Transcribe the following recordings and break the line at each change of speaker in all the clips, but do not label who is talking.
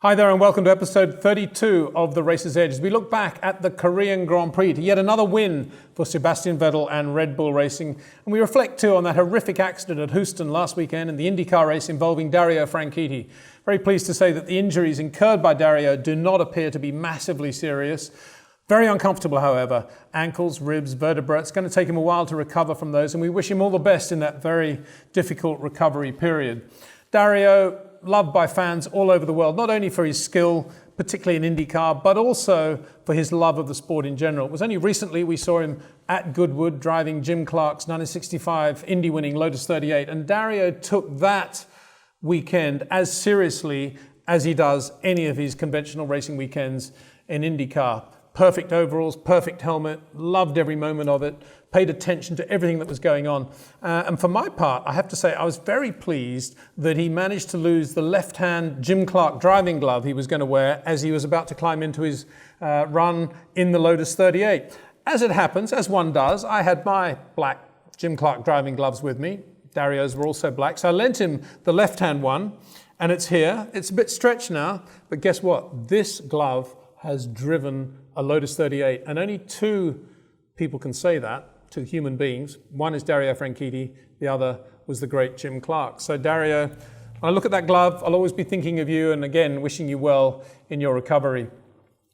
Hi there and welcome to episode 32 of The Racer's Edge. As we look back at the Korean Grand Prix to yet another win for Sebastian Vettel and Red Bull Racing. And we reflect too on that horrific accident at Houston last weekend and the IndyCar race involving Dario Franchitti. Very pleased to say that the injuries incurred by Dario do not appear to be massively serious. Very uncomfortable, however. Ankles, ribs, vertebrae. It's going to take him a while to recover from those, and we wish him all the best in that very difficult recovery period. Dario, loved by fans all over the world, not only for his skill, particularly in IndyCar, but also for his love of the sport in general. It was only recently we saw him at Goodwood driving Jim Clark's 1965 Indy-winning Lotus 38, and Dario took that weekend as seriously as he does any of his conventional racing weekends in IndyCar. Perfect overalls, perfect helmet, loved every moment of it, paid attention to everything that was going on. And for my part, I have to say, I was very pleased that he managed to lose the left-hand Jim Clark driving glove he was going to wear as he was about to climb into his run in the Lotus 38. As it happens, as one does, I had my black Jim Clark driving gloves with me. Dario's were also black, so I lent him the left-hand one, and it's here. It's a bit stretched now, but guess what? This glove has driven a Lotus 38, and only two people can say that, two human beings. One is Dario Franchitti, the other was the great Jim Clark. So Dario, when I look at that glove, I'll always be thinking of you and again, wishing you well in your recovery.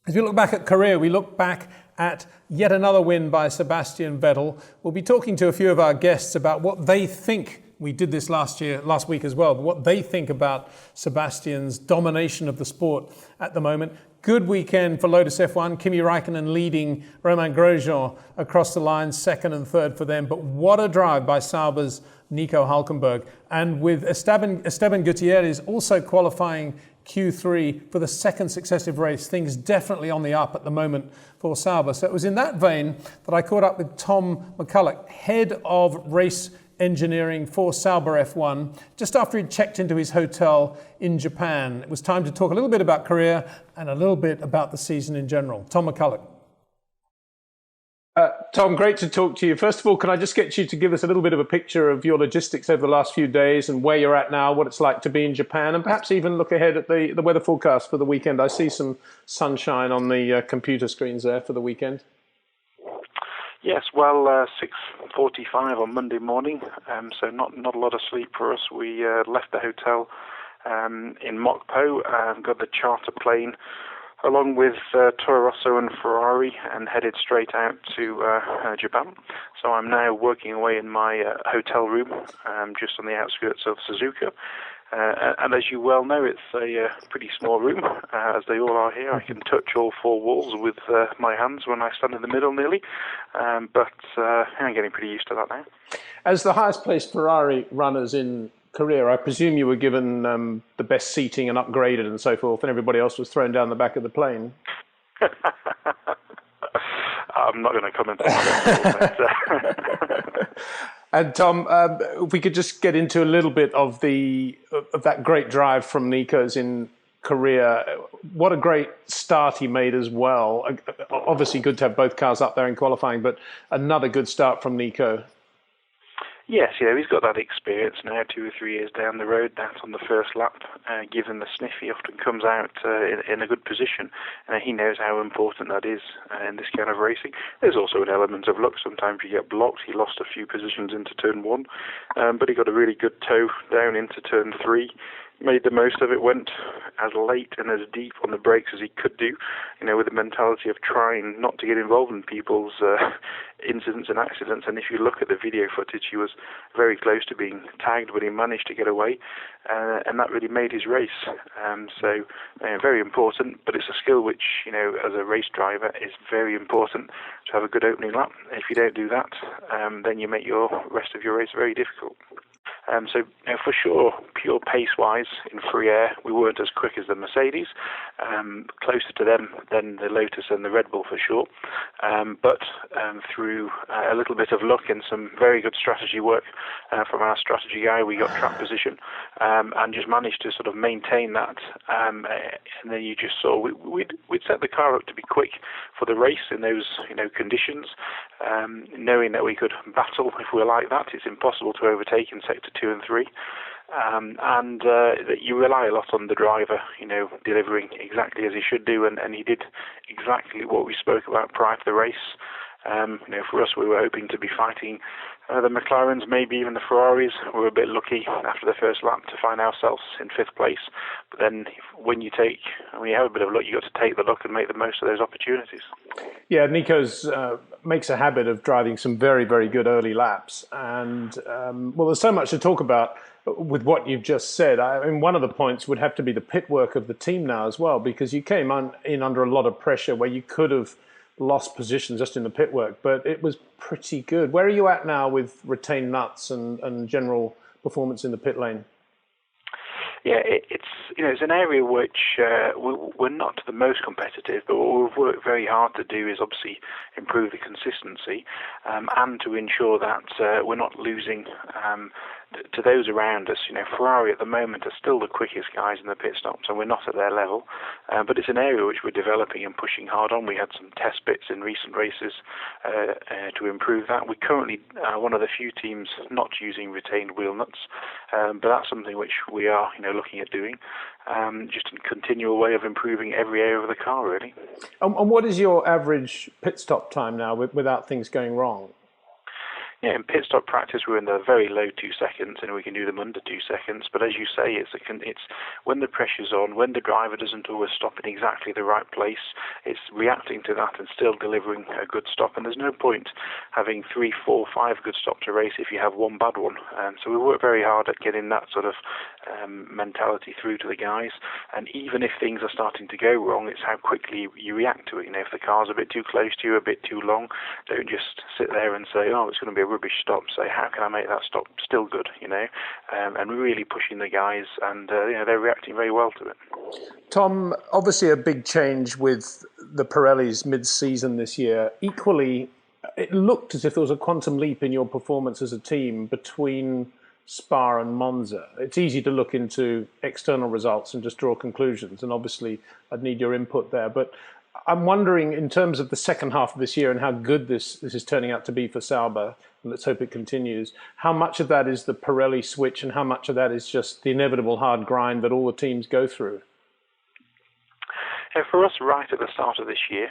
As we look back at Korea, we look back at yet another win by Sebastian Vettel. We'll be talking to a few of our guests about what they think. We did this last week as well, but what they think about Sebastian's domination of the sport at the moment. Good weekend for Lotus F1, Kimi Räikkönen leading Romain Grosjean across the line, second and third for them. But what a drive by Sauber's Nico Hülkenberg. And with Esteban Gutierrez also qualifying Q3 for the second successive race, things definitely on the up at the moment for Sauber. So it was in that vein that I caught up with Tom McCullough, head of race engineering for Sauber F1, just after he'd checked into his hotel in Japan. It was time to talk a little bit about Korea and a little bit about the season in general. Tom McCullough. Tom, great to talk to you. First of all, can I just get you to give us a little bit of a picture of your logistics over the last few days and where you're at now, what it's like to be in Japan, and perhaps even look ahead at the weather forecast for the weekend. I see some sunshine on the computer screens there for the weekend.
Yes, well, 6:45 on Monday morning, so not a lot of sleep for us. We left the hotel in Mokpo, got the charter plane along with Toro Rosso and Ferrari and headed straight out to Japan. So I'm now working away in my hotel room just on the outskirts of Suzuka. And as you well know, it's a pretty small room, as they all are here. I can touch all four walls with my hands when I stand in the middle nearly, but I'm getting pretty used to that now.
As the highest placed Ferrari runners in Korea, I presume you were given the best seating and upgraded and so forth, and everybody else was thrown down the back of the plane.
I'm not going to comment on that.
And Tom, if we could just get into a little bit of that great drive from Nico's in Korea. What a great start he made as well. Obviously good to have both cars up there in qualifying, but another good start from Nico.
Yes, he's got that experience now, 2 or 3 years down the road. That on the first lap, given the sniff, he often comes out in a good position. He knows how important that is in this kind of racing. There's also an element of luck. Sometimes you get blocked. He lost a few positions into turn 1, but he got a really good toe down into turn 3. Made the most of it, went as late and as deep on the brakes as he could do, with the mentality of trying not to get involved in people's incidents and accidents. And if you look at the video footage, he was very close to being tagged, but he managed to get away, and that really made his race. So very important, but it's a skill which, as a race driver, is very important to have a good opening lap. If you don't do that, then you make your rest of your race very difficult. So for sure, pure pace-wise, in free air, we weren't as quick as the Mercedes, closer to them than the Lotus and the Red Bull for sure. But through a little bit of luck and some very good strategy work from our strategy guy, we got track position and just managed to sort of maintain that. And then you just saw we'd set the car up to be quick for the race in those conditions, knowing that we could battle if we were like that. It's impossible to overtake in sector 2 and 3. and that you rely a lot on the driver, delivering exactly as he should do, and he did exactly what we spoke about prior to the race. For us, we were hoping to be fighting the McLarens, maybe even the Ferraris. We were a bit lucky after the first lap to find ourselves in 5th place. But then when you have a bit of luck, you've got to take the luck and make the most of those opportunities.
Yeah, Nico's makes a habit of driving some very, very good early laps. And, there's so much to talk about with what you've just said. I mean, one of the points would have to be the pit work of the team now as well, because you came in under a lot of pressure where you could have lost position just in the pit work, but it was pretty good. Where are you at now with retained nuts and general performance in the pit lane?
Yeah, it's an area which we're not the most competitive, but what we've worked very hard to do is obviously improve the consistency and to ensure that we're not losing to those around us. Ferrari at the moment are still the quickest guys in the pit stops, and we're not at their level. But it's an area which we're developing and pushing hard on. We had some test bits in recent races to improve that. We currently are one of the few teams not using retained wheel nuts, but that's something which we are, looking at doing. Just a continual way of improving every area of the car, really.
And what is your average pit stop time now without things going wrong?
Yeah, in pit stop practice, we're in the very low 2 seconds, and we can do them under 2 seconds. But as you say, it's when the pressure's on, when the driver doesn't always stop in exactly the right place, it's reacting to that and still delivering a good stop. And there's no point having 3, 4, 5 good stops to race if you have one bad one. So we work very hard at getting that sort of mentality through to the guys. And even if things are starting to go wrong, it's how quickly you react to it. If the car's a bit too close to you, a bit too long, don't just sit there and say, oh, it's going to be a rubbish stop. Say, how can I make that stop still good? And really pushing the guys, and they're reacting very well to it.
Tom, obviously a big change with the Pirellis mid-season this year. Equally, it looked as if there was a quantum leap in your performance as a team between Spa and Monza. It's easy to look into external results and just draw conclusions, and obviously I'd need your input there. But I'm wondering, in terms of the second half of this year and how good this is turning out to be for Sauber, and let's hope it continues, how much of that is the Pirelli switch and how much of that is just the inevitable hard grind that all the teams go through?
For us, right at the start of this year,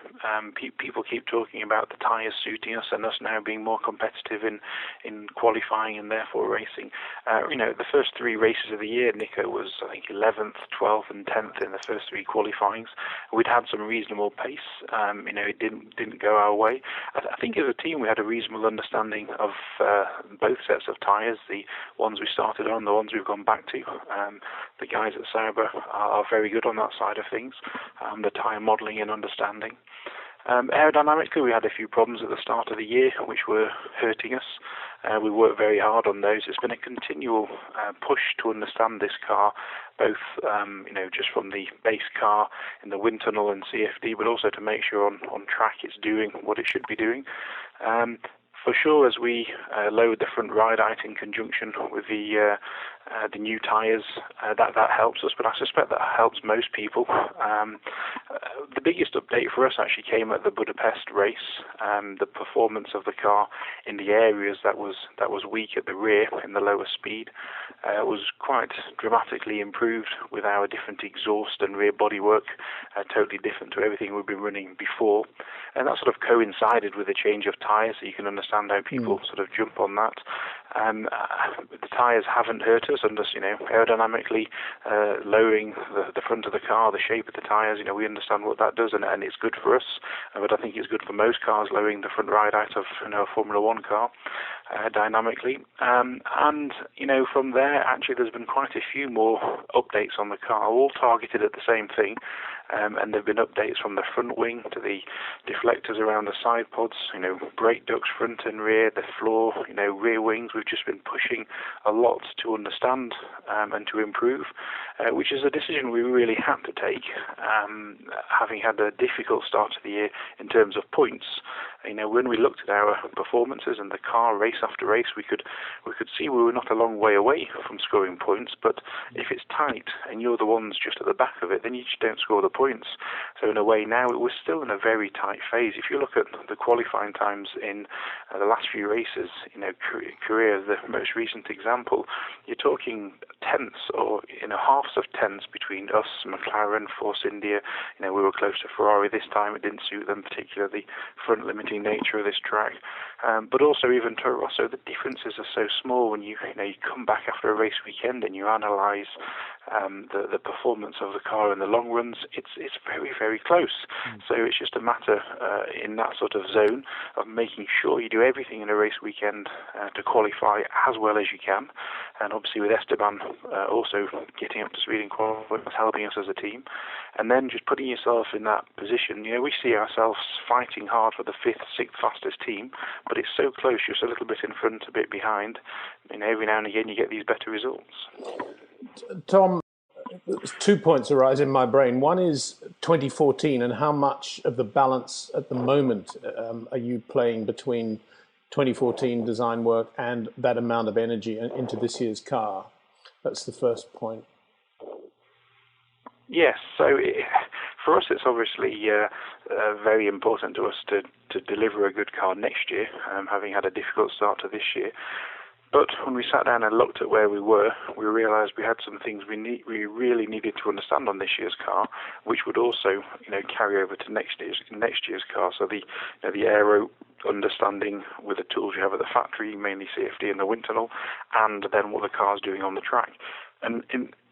people keep talking about the tyres suiting us and us now being more competitive in qualifying and therefore racing. The first 3 races of the year, Nico was, I think, 11th, 12th and 10th in the first 3 qualifyings. We'd had some reasonable pace. It didn't go our way. I think as a team we had a reasonable understanding of both sets of tyres, the ones we started on, the ones we've gone back to. The guys at Sauber are very good on that side of things. The tyre modelling and understanding. Aerodynamically, we had a few problems at the start of the year which were hurting us. We worked very hard on those. It's been a continual push to understand this car, both just from the base car in the wind tunnel and CFD, but also to make sure on track it's doing what it should be doing. For sure, as we lowered the front ride height in conjunction with the new tyres, that helps us, but I suspect that helps most people. The biggest update for us actually came at the Budapest race. The performance of the car in the areas that was weak at the rear in the lower speed was quite dramatically improved with our different exhaust and rear bodywork, totally different to everything we've been running before. And that sort of coincided with the change of tyres, so you can understand how people sort of jump on that. The tyres haven't hurt us, and just, aerodynamically lowering the front of the car, the shape of the tyres, we understand what that does, and it's good for us. But I think it's good for most cars, lowering the front ride out of a Formula One car dynamically. From there, actually, there's been quite a few more updates on the car, all targeted at the same thing. And there have been updates from the front wing to the deflectors around the side pods, brake ducts front and rear, the floor, rear wings. We've just been pushing a lot to understand and to improve, which is a decision we really had to take, having had a difficult start of the year in terms of points. When we looked at our performances and the car race after race, we could see we were not a long way away from scoring points. But if it's tight and you're the ones just at the back of it, then you just don't score the points. So in a way now we're still in a very tight phase. If you look at the qualifying times in the last few races, Korea is the most recent example, you're talking tenths or halves of tenths between us, McLaren, Force India. We were close to Ferrari this time. It didn't suit them, particularly the front limiting nature of this track. But also even Toro Rosso, the differences are so small when you come back after a race weekend and you analyse the performance of the car in the long runs. It's very, very close. So it's just a matter in that sort of zone of making sure you do everything in a race weekend to qualify as well as you can. And obviously with Esteban also getting up to speed in qualifying, helping us as a team. And then just putting yourself in that position. We see ourselves fighting hard for the 5th, 6th fastest team, but it's so close, just a little bit in front, a bit behind. Every now and again you get these better results.
Tom, 2 points arise in my brain. One is 2014 and how much of the balance at the moment are you playing between 2014 design work and that amount of energy into this year's car? That's the first point.
Yes, so for us it's obviously very important to us to deliver a good car next year, having had a difficult start to this year. But when we sat down and looked at where we were, we realised we had some things we really needed to understand on this year's car, which would also carry over to next year's car. So the aero understanding with the tools you have at the factory, mainly CFD and the wind tunnel, and then what the car's doing on the track. And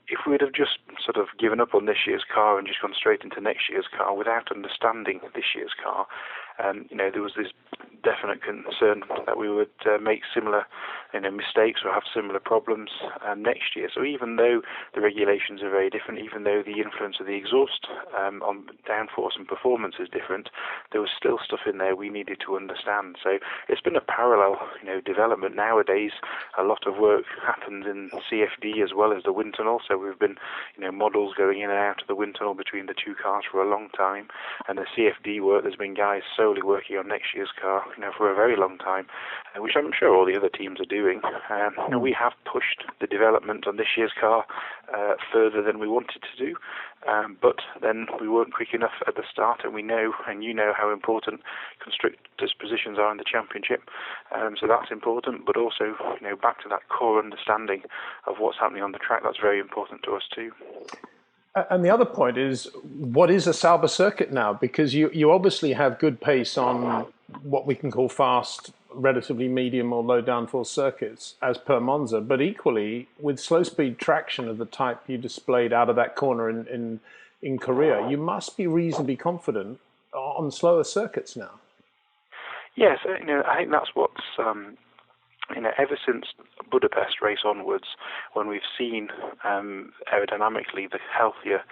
if we'd have just sort of given up on this year's car and just gone straight into next year's car without understanding this year's car, there was this definite concern that we would make similar mistakes or have similar problems next year. So even though the regulations are very different, even though the influence of the exhaust on downforce and performance is different, there was still stuff in there we needed to understand. So it's been a parallel development. Nowadays a lot of work happens in CFD as well as the wind tunnel, so we've been models going in and out of the wind tunnel between the two cars for a long time, and the CFD work, there's been guys solely working on next year's car for a very long time, which I'm sure all the other teams are doing. We have pushed the development on this year's car further than we wanted to do, but then we weren't quick enough at the start, and we know, and you know how important constructors' positions are in the championship, so that's important, but also back to that core understanding of what's happening on the track, that's very important to us too.
And the other point is, what is a Sauber circuit now? Because you obviously have good pace on what we can call fast, relatively medium or low downforce circuits as per Monza, but equally with slow speed traction of the type you displayed out of that corner in Korea, you must be reasonably confident on slower circuits now.
Yes, I think that's what's ever since Budapest race onwards, when we've seen aerodynamically the healthier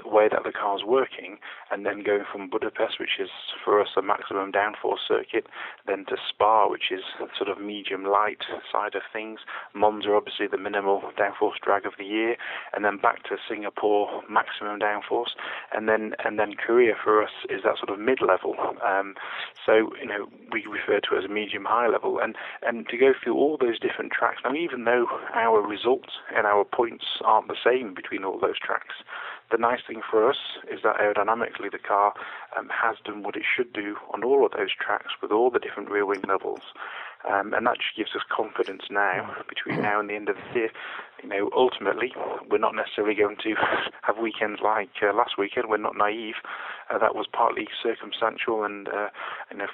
way that the car's working, and then going from Budapest, which is for us a maximum downforce circuit, then to Spa, which is sort of medium light side of things, Monza obviously the minimal downforce drag of the year, and then back to Singapore maximum downforce, and then Korea for us is that sort of mid-level. So we refer to it as a medium high level, and to go through all those different tracks. Now, even though our results and our points aren't the same between all those tracks, the nice thing for us is that aerodynamically the car has done what it should do on all of those tracks with all the different rear wing levels. And that just gives us confidence now, between now and the end of the year. Ultimately, we're not necessarily going to have weekends like last weekend. We're not naive. That was partly circumstantial and a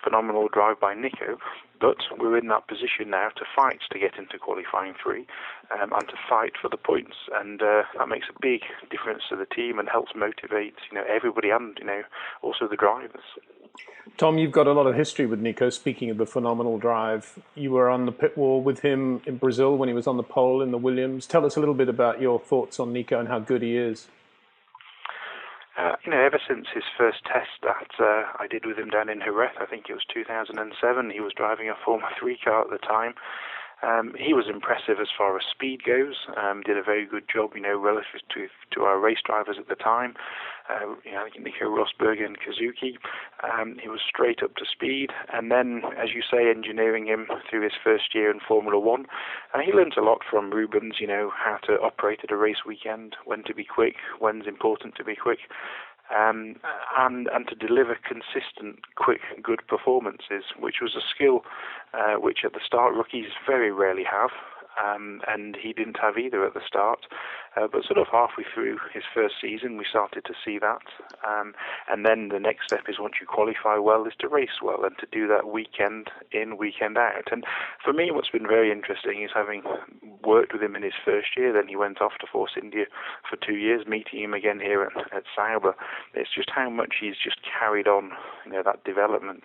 phenomenal drive by Nico. But we're in that position now to fight to get into qualifying 3 and to fight for the points. And that makes a big difference to the team and helps motivate everybody and also the drivers.
Tom, you've got a lot of history with Nico. Speaking of the phenomenal drive, you were on the pit wall with him in Brazil when he was on the pole in the Williams. Tell us a little bit about your thoughts on Nico and how good he is.
Ever since his first test that I did with him down in Jerez, I think it was 2007, he was driving a Formula 3 car at the time. He was impressive as far as speed goes. Did a very good job, relative to our race drivers at the time. Nico Rosberg and Kazuki. He was straight up to speed, and then, as you say, engineering him through his first year in Formula One. He learnt a lot from Rubens, how to operate at a race weekend, when to be quick, when's important to be quick. And to deliver consistent, quick, good performances, which was a skill which at the start rookies very rarely have, and he didn't have either at the start. But sort of halfway through his first season, we started to see that. And then the next step is, once you qualify well, is to race well, and to do that weekend in, weekend out. And for me, what's been very interesting is, having worked with him in his first year, then he went off to Force India for 2 years, meeting him again here at Sauber. It's just how much he's just carried on, that development.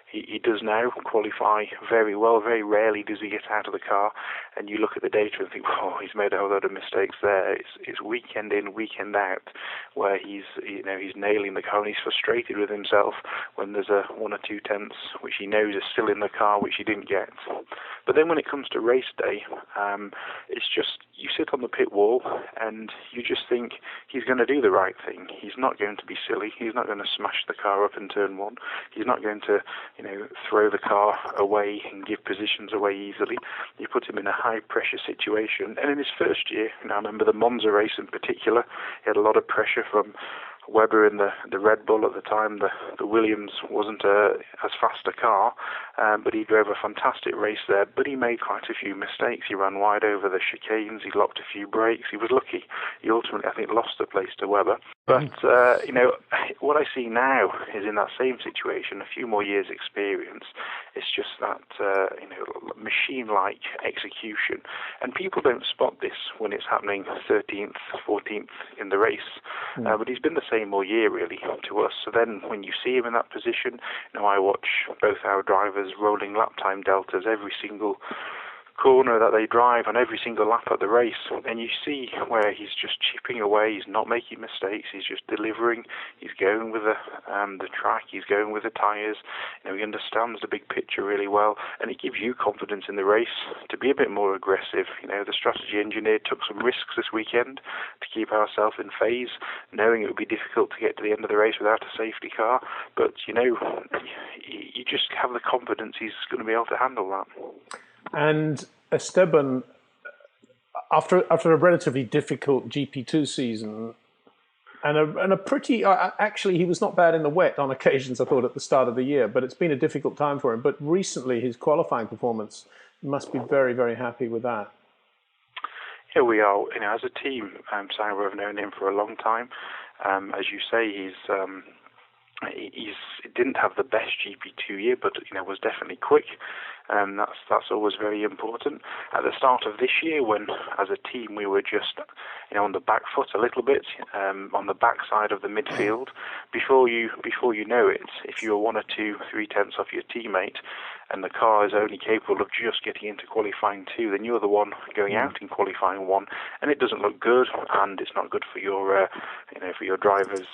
He does now qualify very well. Very rarely does he get out of the car, and you look at the data and think, "Oh, he's made a whole lot of mistakes there." It's weekend in, weekend out, where he's nailing the car, and he's frustrated with himself when there's a 1 or 2 tenths which he knows is still in the car, which he didn't get. But then when it comes to race day, it's just, you sit on the pit wall and you just think he's going to do the right thing. He's not going to be silly. He's not going to smash the car up in turn one. He's not going to throw the car away and give positions away easily. You put him in a high-pressure situation. And in his first year, I remember the Monza race in particular, he had a lot of pressure from Webber in the Red Bull at the time. The Williams wasn't as fast a car, but he drove a fantastic race there. But he made quite a few mistakes. He ran wide over the chicanes. He locked a few brakes. He was lucky. He ultimately, I think, lost the place to Webber. But what I see now is, in that same situation, a few more years' experience. It's just that machine-like execution, and people don't spot this when it's happening 13th, 14th in the race. But he's been the same all year, really, to us. So then, when you see him in that position, I watch both our drivers rolling lap time deltas every single corner that they drive on every single lap of the race, and you see where he's just chipping away. He's not making mistakes. He's just delivering. He's going with the track. He's going with the tyres. He understands the big picture really well, and it gives you confidence in the race to be a bit more aggressive. The strategy engineer took some risks this weekend to keep ourselves in phase, knowing it would be difficult to get to the end of the race without a safety car. But you just have the confidence he's going to be able to handle that.
And Esteban, after a relatively difficult GP2 season, and a pretty, actually he was not bad in the wet on occasions, I thought, at the start of the year, but it's been a difficult time for him. But recently his qualifying performance, must be very, very happy with that.
Here we are, as a team, Sauber have known him for a long time. As you say, he didn't have the best GP2 year, but was definitely quick. That's always very important. At the start of this year, when as a team we were just on the back foot a little bit, on the back side of the midfield, before you know it, if you're 1 or 2, 3 tenths off your teammate, and the car is only capable of just getting into qualifying 2, then you're the one going out in qualifying 1, and it doesn't look good, and it's not good for your for your driver's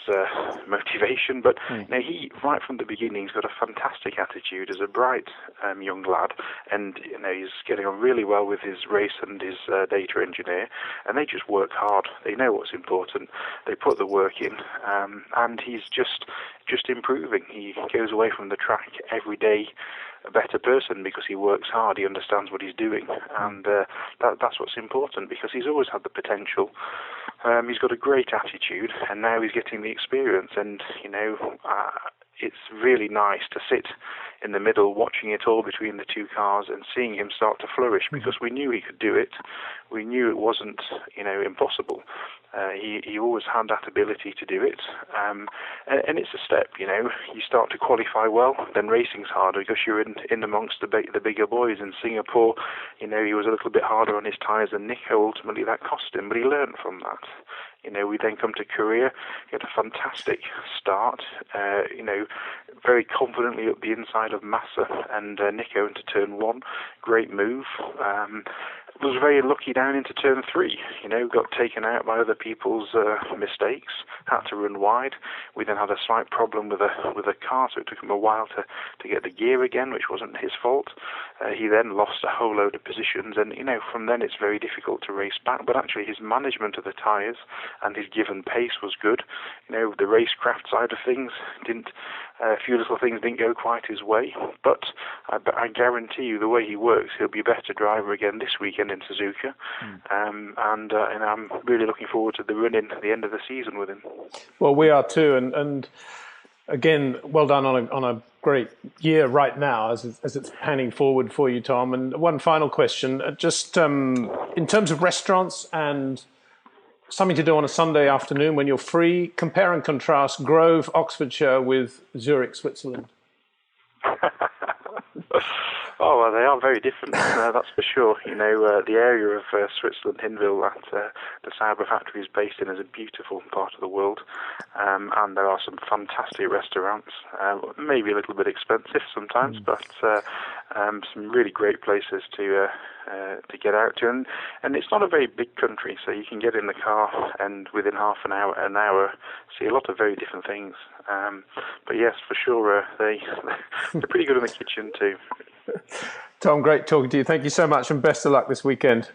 motivation. But he, right from the beginning, he's got a fantastic attitude as a bright young lad, and he's getting on really well with his race and his data engineer, and they just work hard. They know what's important. They put the work in, and he's just improving. He goes away from the track every day a better person because he works hard. He understands what he's doing, and that's what's important, because he's always had the potential. He's got a great attitude, and now he's getting the experience. And it's really nice to sit in the middle, watching it all between the two cars and seeing him start to flourish, because we knew he could do it. We knew it wasn't, impossible. He always had that ability to do it. And it's a step, you start to qualify well, then racing's harder because you're in amongst the bigger boys. In Singapore, he was a little bit harder on his tyres than Nico. Ultimately, that cost him, but he learned from that. We then come to Korea. He had a fantastic start, very confidently up the inside of Massa and Nico into turn 1. Great move. was very lucky down into turn 3. Got taken out by other people's mistakes. Had to run wide. We then had a slight problem with a car, so it took him a while to get the gear again, which wasn't his fault. He then lost a whole load of positions, and from then it's very difficult to race back. But actually, his management of the tyres and his given pace was good. The racecraft side of things didn't. A few little things didn't go quite his way, but I guarantee you, the way he works, he'll be a better driver again this weekend in Suzuka, and I'm really looking forward to the run in at the end of the season with him.
Well, we are too, and again, well done on a great year right now as it's panning forward for you, Tom. And one final question, just in terms of restaurants and something to do on a Sunday afternoon when you're free, compare and contrast Grove, Oxfordshire with Zurich, Switzerland.
Oh, well, they are very different, that's for sure. The area of Switzerland, Hinwil, that the Sauber factory is based in, is a beautiful part of the world, and there are some fantastic restaurants, maybe a little bit expensive sometimes, but some really great places to get out to. And it's not a very big country, so you can get in the car and within half an hour, see a lot of very different things. But yes, for sure, they're pretty good in the kitchen too.
Tom, great talking to you. Thank you so much, and best of luck this weekend.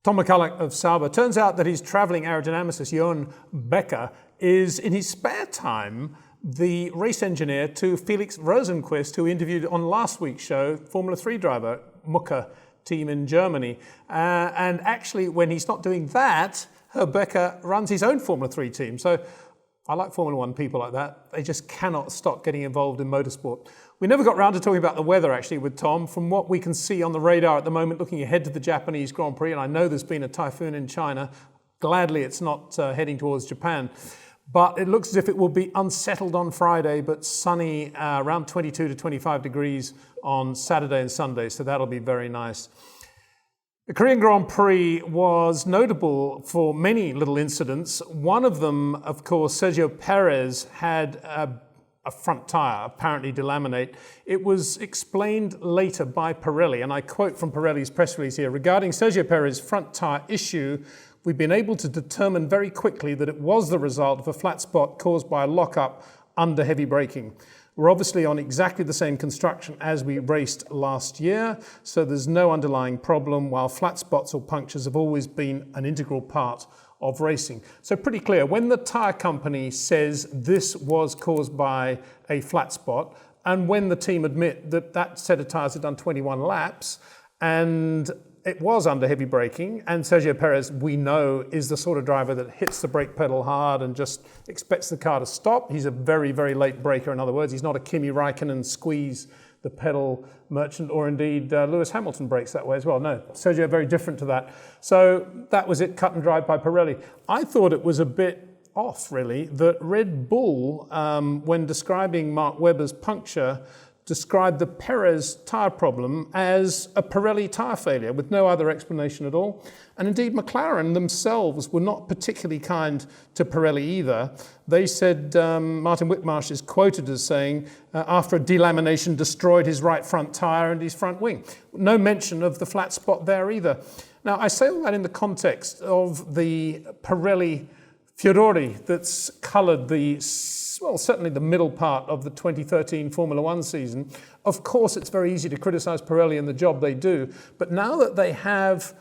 Tom McCullough of Sauber. Turns out that his travelling aerodynamicist, Johan Becker, is in his spare time the race engineer to Felix Rosenqvist, who interviewed on last week's show, Formula 3 driver, Mucker team in Germany. And actually, when he's not doing that, Becker runs his own Formula 3 team. So I like Formula 1 people like that. They just cannot stop getting involved in motorsport. We never got round to talking about the weather, actually, with Tom. From what we can see on the radar at the moment, looking ahead to the Japanese Grand Prix, and I know there's been a typhoon in China. Gladly, it's not heading towards Japan. But it looks as if it will be unsettled on Friday, but sunny, around 22 to 25 degrees on Saturday and Sunday. So that'll be very nice. The Korean Grand Prix was notable for many little incidents. One of them, of course, Sergio Perez had a front tyre apparently delaminate. It was explained later by Pirelli, and I quote from Pirelli's press release here, regarding Sergio Perez's front tyre issue, we've been able to determine very quickly that it was the result of a flat spot caused by a lock-up under heavy braking. We're obviously on exactly the same construction as we raced last year, so there's no underlying problem, while flat spots or punctures have always been an integral part of racing. So pretty clear, when the tyre company says this was caused by a flat spot, and when the team admit that that set of tyres had done 21 laps, and it was under heavy braking, and Sergio Perez, we know, is the sort of driver that hits the brake pedal hard and just expects the car to stop. He's a very, very late braker, in other words. He's not a Kimi Raikkonen squeeze the pedal merchant, or indeed Lewis Hamilton brakes that way as well. No, Sergio very different to that. So that was it, cut and dried by Pirelli. I thought it was a bit off, really, that Red Bull, when describing Mark Webber's puncture, described the Perez tyre problem as a Pirelli tyre failure with no other explanation at all. And indeed, McLaren themselves were not particularly kind to Pirelli either. They said, Martin Whitmarsh is quoted as saying, after a delamination destroyed his right front tyre and his front wing. No mention of the flat spot there either. Now, I say all that in the context of the Pirelli Furore that's coloured certainly the middle part of the 2013 Formula One season. Of course, it's very easy to criticise Pirelli and the job they do, but now that they have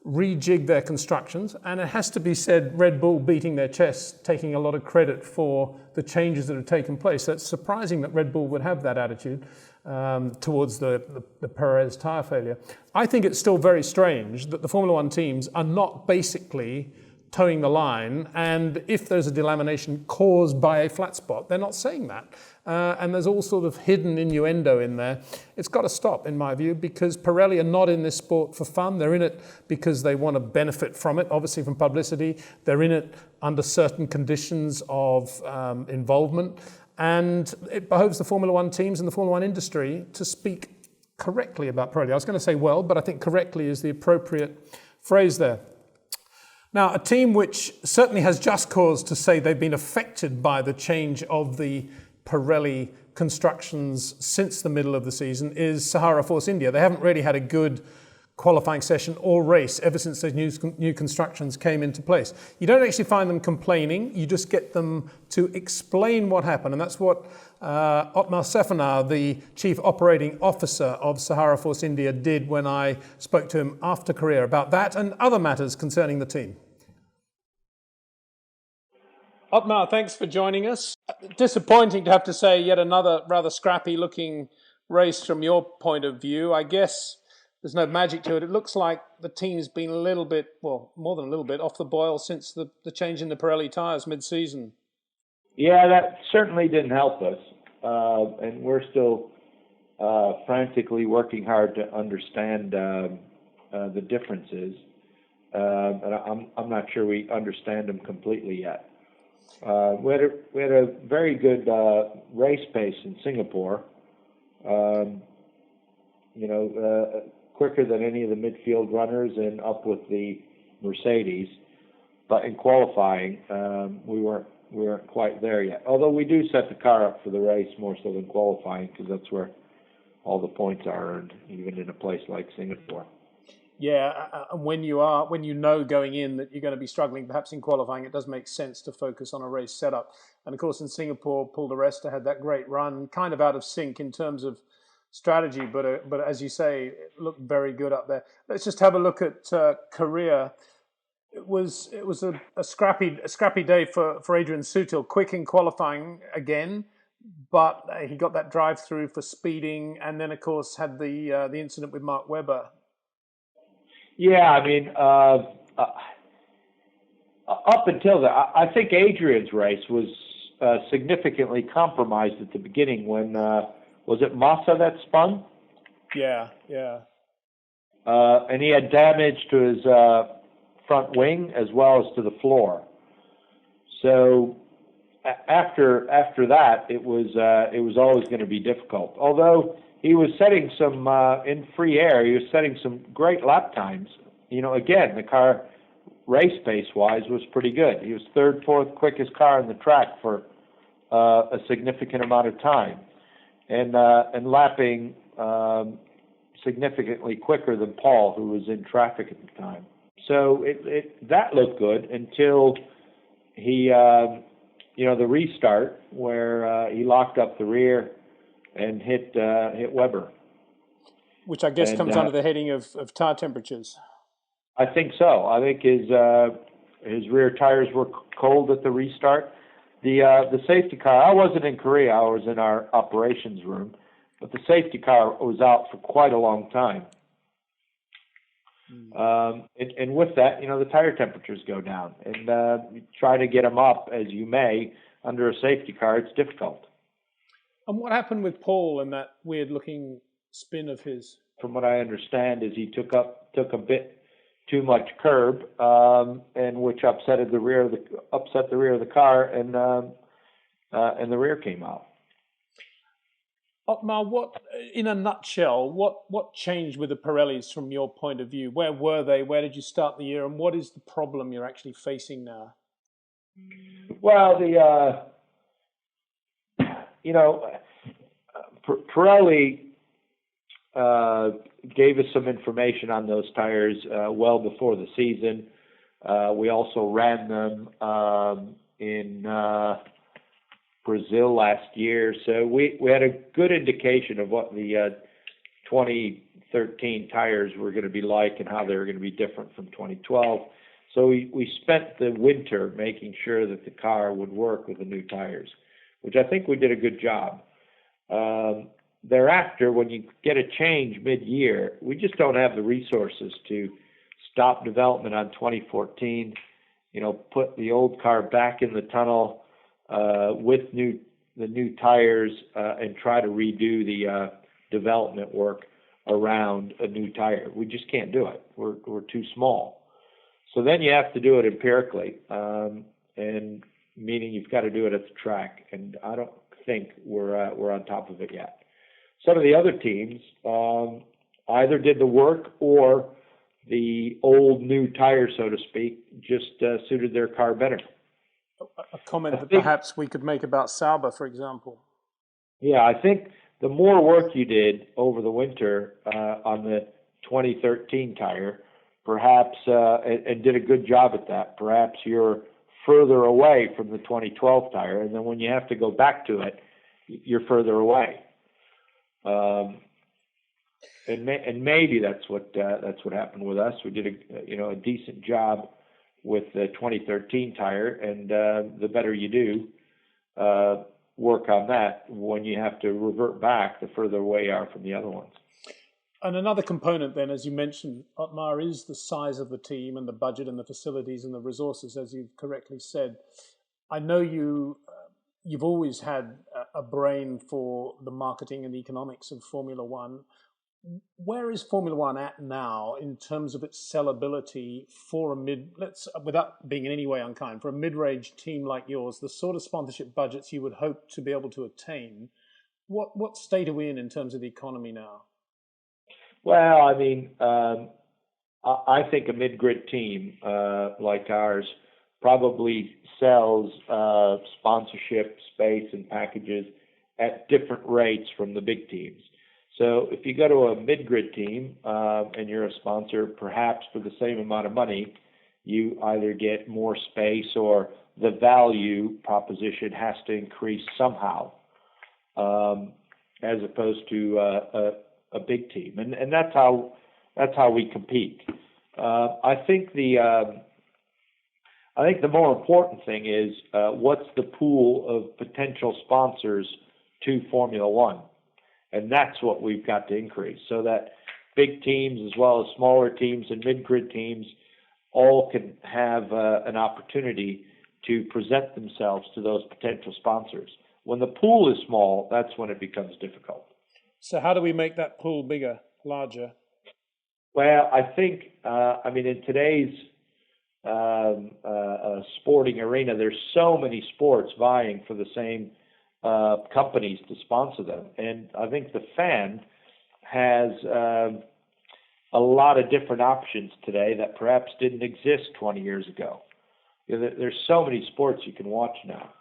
rejigged their constructions, and it has to be said, Red Bull beating their chest, taking a lot of credit for the changes that have taken place. So it's surprising that Red Bull would have that attitude towards the Perez tyre failure. I think it's still very strange that the Formula One teams are not basically towing the line, and if there's a delamination caused by a flat spot, they're not saying that. And there's all sort of hidden innuendo in there. It's got to stop, in my view, because Pirelli are not in this sport for fun. They're in it because they want to benefit from it, obviously from publicity. They're in it under certain conditions of involvement. And it behoves the Formula One teams and the Formula One industry to speak correctly about Pirelli. I was going to say well, but I think correctly is the appropriate phrase there. Now, a team which certainly has just cause to say they've been affected by the change of the Pirelli constructions since the middle of the season is Sahara Force India. They haven't really had a good qualifying session or race ever since those new constructions came into place. You don't actually find them complaining, you just get them to explain what happened. And that's what Otmar Szafnauer, the Chief Operating Officer of Sahara Force India, did when I spoke to him after Korea about that and other matters concerning the team. Otmar, thanks for joining us. Disappointing to have to say yet another rather scrappy looking race from your point of view. I guess there's no magic to it. It looks like the team's been a little bit, well, more than a little bit, off the boil since the change in the Pirelli tyres mid-season.
Yeah, that certainly didn't help us. And we're still frantically working hard to understand the differences. And I'm not sure we understand them completely yet. We had a very good race pace in Singapore. Quicker than any of the midfield runners and up with the Mercedes. But in qualifying, we weren't quite there yet. Although we do set the car up for the race more so than qualifying, because that's where all the points are earned, even in a place like Singapore.
Yeah, and when you know going in that you're going to be struggling, perhaps in qualifying, it does make sense to focus on a race setup. And of course, in Singapore, Paul di Resta had that great run, kind of out of sync in terms of strategy, but as you say, it looked very good up there. Let's just have a look at Korea. It was a scrappy day for Adrian Sutil. Quick in qualifying again, but he got that drive through for speeding, and then of course had the incident with Mark Webber.
Yeah, I mean, up until that, I think Adrian's race was significantly compromised at the beginning when, was it Massa that spun?
Yeah.
And he had damage to his front wing as well as to the floor. So after that, it was always going to be difficult. Although he was setting some in free air, he was setting some great lap times. Again, the car race pace wise was pretty good. He was third, fourth quickest car on the track for a significant amount of time, and lapping significantly quicker than Paul, who was in traffic at the time. So that looked good until he, the restart where he locked up the rear and hit Webber.
Which I guess comes under the heading of tire temperatures.
I think so. I think his rear tires were cold at the restart. The safety car, I wasn't in Korea, I was in our operations room, but the safety car was out for quite a long time. And with that, the tire temperatures go down. And try to get them up as you may under a safety car, it's difficult.
And what happened with Paul and that weird-looking spin of his?
From what I understand, is he took a bit too much curb, and which upset the rear of the car, and the rear came out.
Otmar, in a nutshell, what changed with the Pirellis from your point of view? Where were they? Where did you start the year? And what is the problem you're actually facing now?
Well, Pirelli gave us some information on those tires well before the season. We also ran them in Brazil last year, so we had a good indication of what the 2013 tires were going to be like and how they were going to be different from 2012. So we spent the winter making sure that the car would work with the new tires, which I think we did a good job. Thereafter, when you get a change mid-year, we just don't have the resources to stop development on 2014, put the old car back in the tunnel with the new tires and try to redo the development work around a new tire. We just can't do it. We're too small. So then you have to do it empirically, and meaning you've got to do it at the track, and I don't think we're on top of it yet. Some of the other teams either did the work or the old new tire, so to speak, just suited their car better.
A comment that perhaps we could make about Sauber, for example.
Yeah, I think the more work you did over the winter on the 2013 tire, perhaps, and did a good job at that. Perhaps you're further away from the 2012 tire, and then when you have to go back to it, you're further away. And maybe that's what happened with us. We did a decent job with the 2013 tire, and the better you do work on that, when you have to revert back, the further away you are from the other ones.
And another component then, as you mentioned, Otmar, is the size of the team and the budget and the facilities and the resources, as you've correctly said. I know you've always had a brain for the marketing and the economics of Formula One. Where is Formula One at now in terms of its sellability for without being in any way unkind, for a mid-range team like yours, the sort of sponsorship budgets you would hope to be able to attain? What state are we in terms of the economy now?
Well, I mean, I think a mid-grid team like ours probably sells sponsorship space and packages at different rates from the big teams. So if you go to a mid-grid team and you're a sponsor, perhaps for the same amount of money, you either get more space or the value proposition has to increase somehow, as opposed to a big team, and that's how we compete. I think the more important thing is what's the pool of potential sponsors to Formula One, and that's what we've got to increase, so that big teams as well as smaller teams and mid-grid teams all can have an opportunity to present themselves to those potential sponsors. When the pool is small, that's when it becomes difficult.
So how do we make that pool bigger, larger?
Well, I think, in today's sporting arena, there's so many sports vying for the same companies to sponsor them. And I think the fan has a lot of different options today that perhaps didn't exist 20 years ago. There's so many sports you can watch now.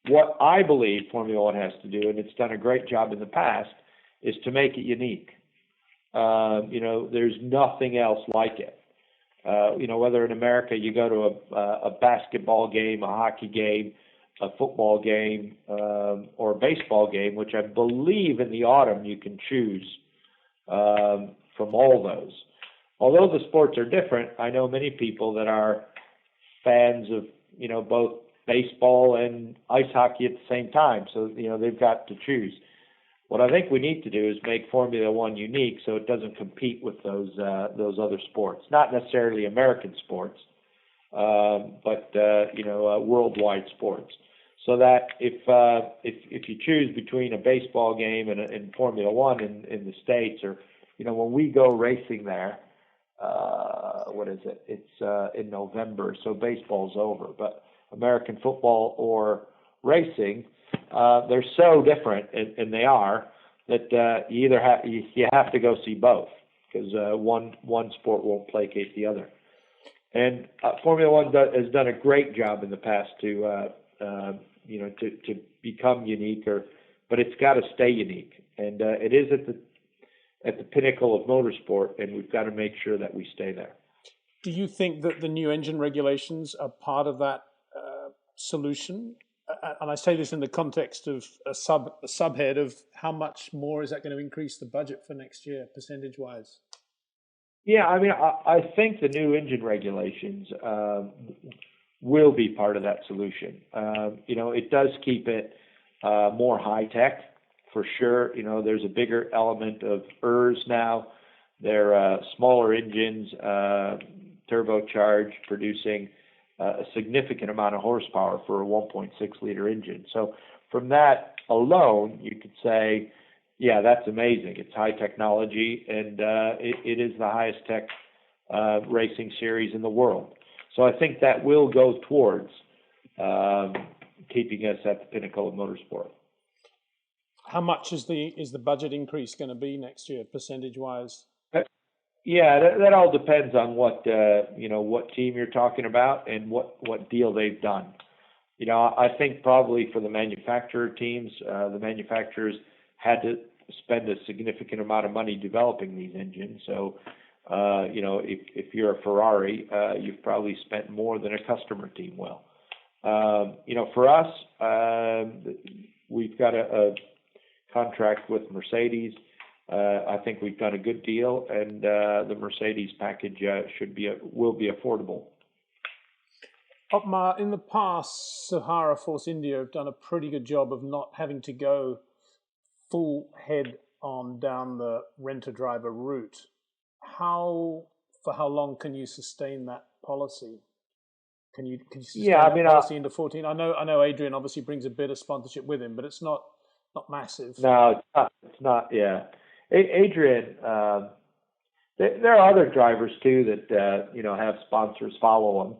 What I believe Formula One has to do, and it's done a great job in the past, is to make it unique. There's nothing else like it. Whether in America you go to a basketball game, a hockey game, a football game, or a baseball game, which I believe in the autumn you can choose from all those. Although the sports are different, I know many people that are fans of, both baseball and ice hockey at the same time. So, they've got to choose. What I think we need to do is make Formula One unique so it doesn't compete with those other sports. Not necessarily American sports, but worldwide sports. So that if you choose between a baseball game and Formula One in the States, or when we go racing there, what is it? It's in November, so baseball's over. But American football or racing, they're so different, and they are, that you have to go see both, because one sport won't placate the other. And Formula One has done a great job in the past to become unique, but it's got to stay unique, and it is at the pinnacle of motorsport, and we've got to make sure that we stay there.
Do you think that the new engine regulations are part of that solution? And I say this in the context of a subhead of how much more is that going to increase the budget for next year, percentage-wise?
Yeah, I think the new engine regulations will be part of that solution. It does keep it more high-tech, for sure. There's a bigger element of ERS now. They're smaller engines, turbocharged, producing a significant amount of horsepower for a 1.6-liter engine. So from that alone, you could say, yeah, that's amazing. It's high technology, and it is the highest tech racing series in the world. So I think that will go towards keeping us at the pinnacle of motorsport.
How much is the budget increase going to be next year, percentage-wise?
Yeah, that all depends on what team you're talking about and what deal they've done. I think probably for the manufacturer teams, the manufacturers had to spend a significant amount of money developing these engines. So, if you're a Ferrari, you've probably spent more than a customer team will. For us, we've got a contract with Mercedes. I think we've done a good deal, and the Mercedes package will be affordable.
Otmar, in the past, Sahara Force India have done a pretty good job of not having to go full head on down the rent-a-driver route. For how long can you sustain that policy? Can you sustain that policy into 14? I know Adrian obviously brings a bit of sponsorship with him, but it's not massive.
No, it's not. Yeah, Adrian. There are other drivers too that have sponsors follow them.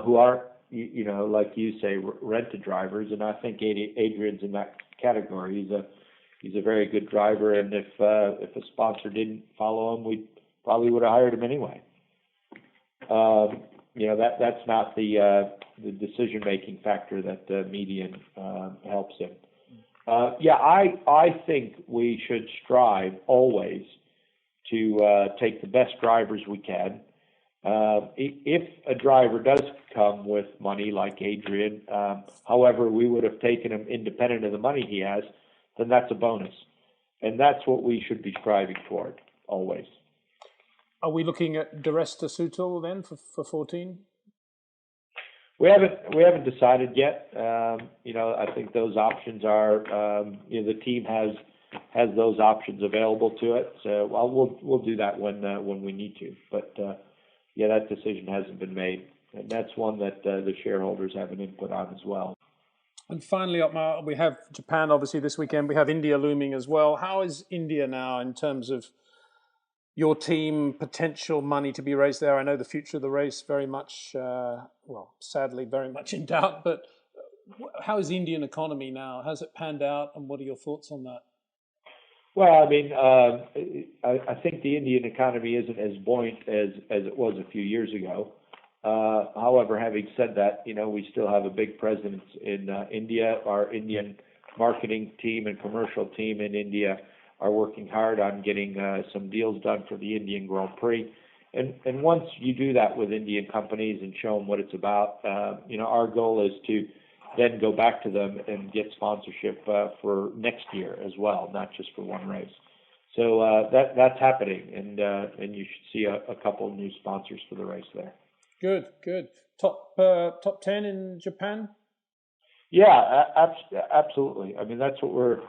Who are, like you say, rented drivers, and I think Adrian's in that category. He's a very good driver, and if a sponsor didn't follow him, we probably would have hired him anyway. That's not the decision-making factor that median helps him. I think we should strive always to take the best drivers we can. If a driver does come with money like Adrian, however, we would have taken him independent of the money he has, then that's a bonus. And that's what we should be striving toward, always.
Are we looking at Duresta Sutil then for 14?
We haven't decided yet. I think those options are, the team has those options available to it. So we'll do that when we need to. But that decision hasn't been made, and that's one that the shareholders have an input on as well.
And finally, Otmar, we have Japan obviously this weekend. We have India looming as well. How is India now in terms of your team, potential money to be raised there? I know the future of the race very much, sadly, very much in doubt. But how is the Indian economy now? How's it panned out, and what are your thoughts on that?
Well, I think the Indian economy isn't as buoyant as it was a few years ago. However, having said that, we still have a big presence in India. Our Indian marketing team and commercial team in India are working hard on getting some deals done for the Indian Grand Prix. And once you do that with Indian companies and show them what it's about, our goal is to then go back to them and get sponsorship for next year as well, not just for one race. So that's happening, and you should see a couple of new sponsors for the race there.
Good. Top 10 in Japan?
Yeah, absolutely. That's what we're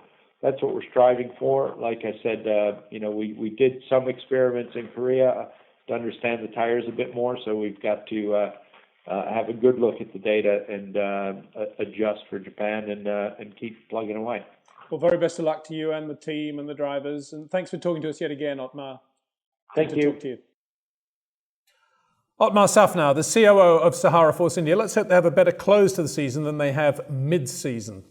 striving for. Like I said, we did some experiments in Korea to understand the tires a bit more, so we've got to have a good look at the data and adjust for Japan and keep plugging away.
Well, very best of luck to you and the team and the drivers, and thanks for talking to us yet again, Otmar.
Thank you.
Talk to you. Otmar Szafnauer, the COO of Sahara Force India. Let's hope they have a better close to the season than they have mid-season.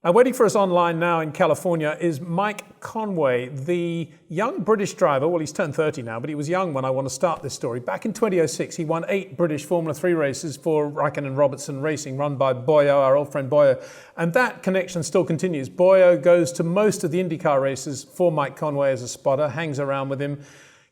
Now, waiting for us online now in California is Mike Conway, the young British driver. Well, he's turned 30 now, but he was young when I want to start this story. Back in 2006, he won 8 British Formula 3 races for Raikkonen Robertson Racing, run by Boyo, our old friend Boyo. And that connection still continues. Boyo goes to most of the IndyCar races for Mike Conway as a spotter, hangs around with him,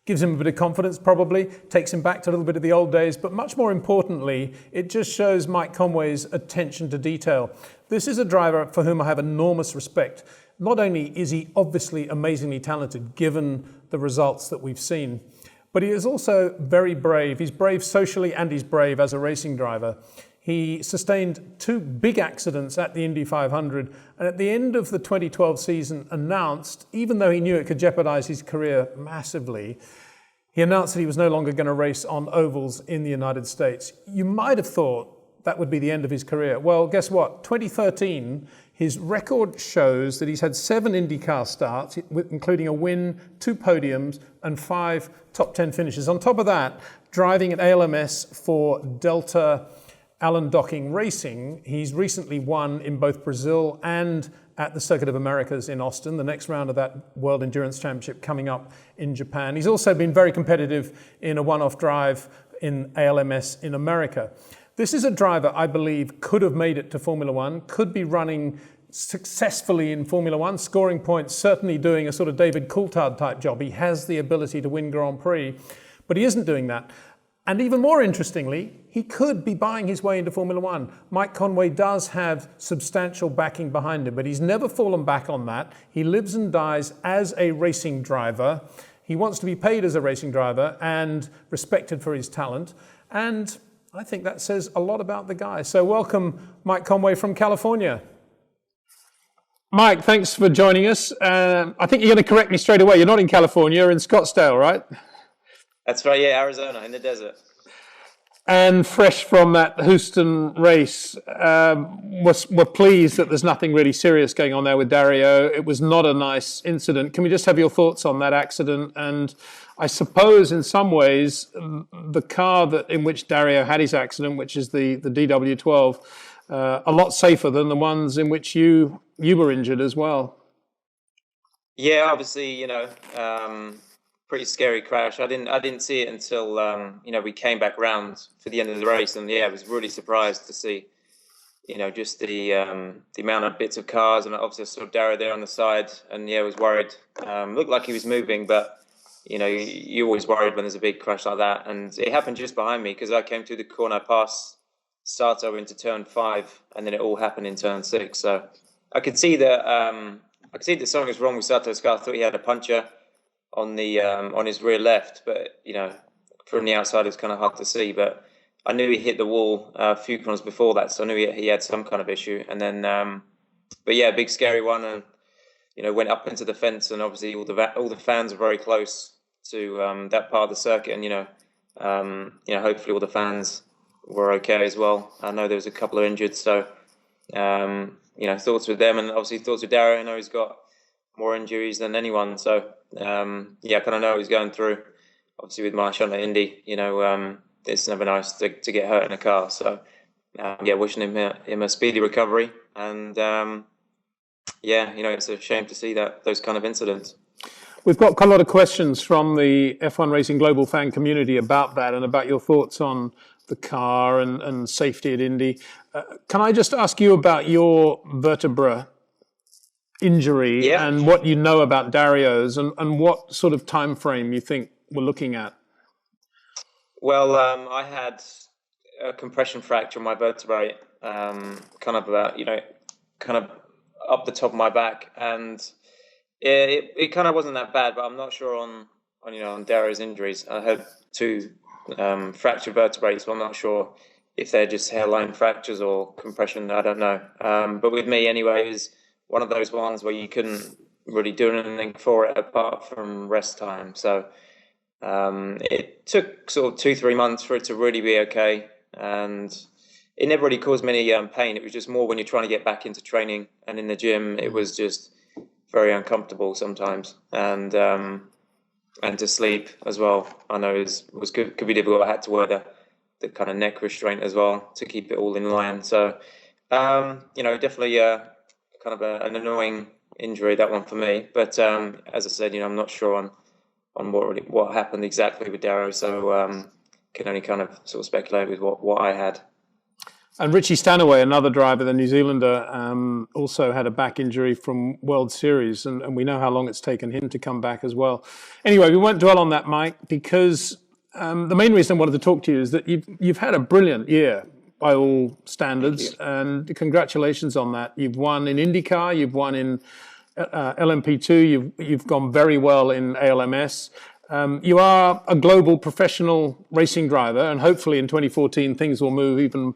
gives him a bit of confidence probably, takes him back to a little bit of the old days, but much more importantly, it just shows Mike Conway's attention to detail. This is a driver for whom I have enormous respect. Not only is he obviously amazingly talented, given the results that we've seen, but he is also very brave. He's brave socially and he's brave as a racing driver. He sustained 2 big accidents at the Indy 500, and at the end of the 2012 season announced, even though he knew it could jeopardize his career massively, he announced that he was no longer going to race on ovals in the United States. You might have thought that would be the end of his career. Well, guess what? 2013, his record shows that he's had 7 IndyCar starts, including a win, 2 podiums, and 5 top 10 finishes. On top of that, driving at ALMS for Delta Allen Docking Racing, he's recently won in both Brazil and at the Circuit of Americas in Austin, the next round of that World Endurance Championship coming up in Japan. He's also been very competitive in a one-off drive in ALMS in America. This is a driver I believe could have made it to Formula One, could be running successfully in Formula One, scoring points, certainly doing a sort of David Coulthard type job. He has the ability to win Grand Prix, but he isn't doing that. And even more interestingly, he could be buying his way into Formula One. Mike Conway does have substantial backing behind him, but he's never fallen back on that. He lives and dies as a racing driver. He wants to be paid as a racing driver and respected for his talent. And I think that says a lot about the guy. So welcome, Mike Conway from California. Mike, thanks for joining us. I think you're going to correct me straight away. You're not in California, you're in Scottsdale, right?
That's right, yeah, Arizona, in the desert.
And fresh from that Houston race, we're pleased that there's nothing really serious going on there with Dario. It was not a nice incident. Can we just have your thoughts on that accident? And I suppose in some ways, the car in which Dario had his accident, which is the DW12, a lot safer than the ones in which you were injured as well.
Yeah, obviously, pretty scary crash. I didn't see it until we came back round for the end of the race, and I was really surprised to see just the amount of bits of cars, and obviously I saw Dario there on the side, and I was worried. Looked like he was moving, but you're always worried when there's a big crash like that, and it happened just behind me because I came through the corner past Sato into turn 5, and then it all happened in turn 6. So I could see that something was wrong with Sato's car. I thought he had a puncture on his rear left, but from the outside it's kind of hard to see. But I knew he hit the wall a few corners before that, so I knew he had some kind of issue. And then, big scary one, and went up into the fence, and obviously all the fans are very close to that part of the circuit, and hopefully all the fans were okay as well. I know there was a couple of injured, so thoughts with them, and obviously thoughts with Dario. I know he's got more injuries than anyone, so I kind of know what he's going through. Obviously with my shot at Indy, it's never nice to get hurt in a car. So wishing him a speedy recovery, and it's a shame to see those kind of incidents.
We've got quite a lot of questions from the F1 Racing Global fan community about that and about your thoughts on the car and safety at Indy. Can I just ask you about your vertebra injury and what you know about Dario's and what sort of time frame you think we're looking at?
Well, I had a compression fracture on my vertebrae, kind of up the top of my back, and it kind of wasn't that bad, but I'm not sure on Dario's injuries. I had 2 fractured vertebrae, so I'm not sure if they're just hairline fractures or compression. I don't know. But with me, anyway, it was one of those ones where you couldn't really do anything for it apart from rest time. So it took sort of 2-3 months for it to really be okay, and it never really caused me any pain. It was just more when you're trying to get back into training and in the gym, it was just very uncomfortable sometimes, and to sleep as well. I know could be difficult. I had to wear the kind of neck restraint as well to keep it all in line. So definitely kind of an annoying injury, that one for me. But as I said, I'm not sure on what happened exactly with Dario, so can only kind of sort of speculate with what I had.
And Richie Stanaway, another driver, the New Zealander, also had a back injury from World Series, and we know how long it's taken him to come back as well. Anyway, we won't dwell on that, Mike, because the main reason I wanted to talk to you is that you've had a brilliant year by all standards, and congratulations on that. You've won in IndyCar, you've won in LMP2, you've gone very well in ALMS. You are a global professional racing driver, and hopefully in 2014 things will move even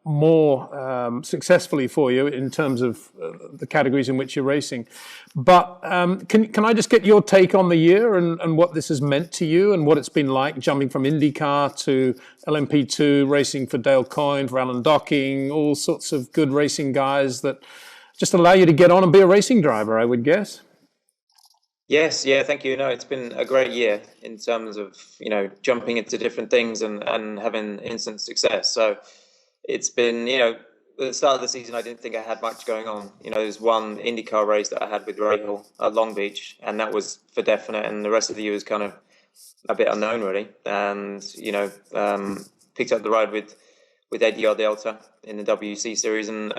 more successfully for you in terms of the categories in which you're racing. But can I just get your take on the year and what this has meant to you and what it's been like jumping from IndyCar to LMP2, racing for Dale Coyne, for Alan Docking, all sorts of good racing guys that just allow you to get on and be a racing driver, I would guess.
Yes, yeah, thank you. No, it's been a great year in terms of, jumping into different things and having instant success. So it's been, at the start of the season, I didn't think I had much going on. There's one IndyCar race that I had with Rahal at Long Beach, and that was for definite, and the rest of the year was kind of a bit unknown, really. And, picked up the ride with with ADR Delta in the WC series, and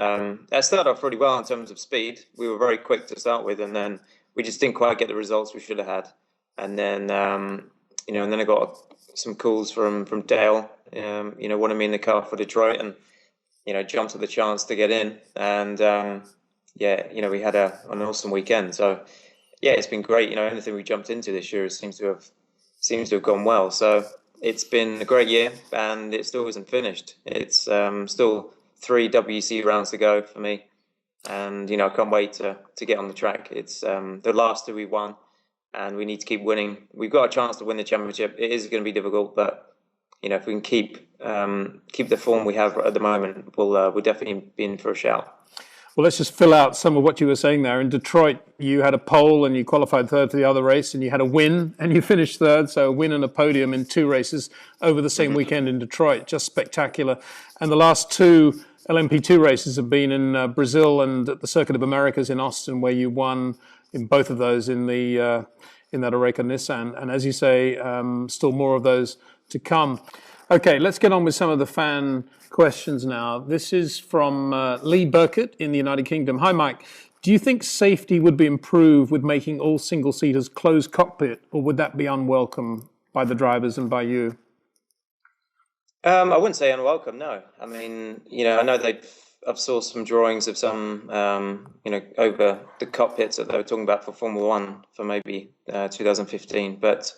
that started off really well in terms of speed. We were very quick to start with, and then we just didn't quite get the results we should have had. And then and then I got some calls from Dale, wanted me in the car for Detroit, and jumped at the chance to get in, and we had an awesome weekend. So yeah, it's been great. Anything we jumped into this year seems to have gone well. So it's been a great year, and it still isn't finished. It's still 3 WC rounds to go for me, and I can't wait to get on the track. It's the last 2 we won, and we need to keep winning. We've got a chance to win the championship. It is going to be difficult, but if we can keep the form we have at the moment, we'll definitely be in for a shout.
Well, let's just fill out some of what you were saying there. In Detroit, you had a pole and you qualified third for the other race, and you had a win and you finished third. So a win and a podium in 2 races over the same weekend in Detroit. Just spectacular. And the last 2 LMP2 races have been in Brazil and at the Circuit of Americas in Austin, where you won in both of those in that Oreca Nissan. And as you say, still more of those to come. Okay, let's get on with some of the fan questions now. This is from Lee Burkett in the United Kingdom. Hi, Mike. Do you think safety would be improved with making all single-seaters closed cockpit, or would that be unwelcome by the drivers and by you?
I wouldn't say unwelcome, no. I mean, I know I've saw some drawings of some, over the cockpits that they were talking about for Formula One for maybe 2015. But,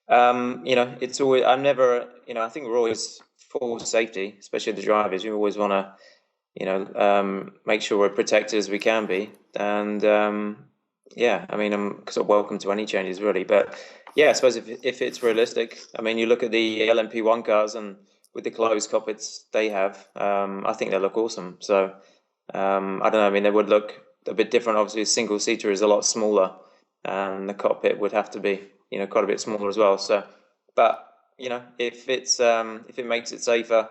it's always, I think we're always for safety, especially the drivers. We always want to, make sure we're protected as we can be. And, I'm sort of welcome to any changes, really. But, yeah, I suppose if it's realistic, I mean, you look at the LMP1 cars and with the closed cockpits they have, I think they look awesome. So, I don't know. I mean, they would look a bit different. Obviously, a single seater is a lot smaller, and the cockpit would have to be, quite a bit smaller as well. So, but if it makes it safer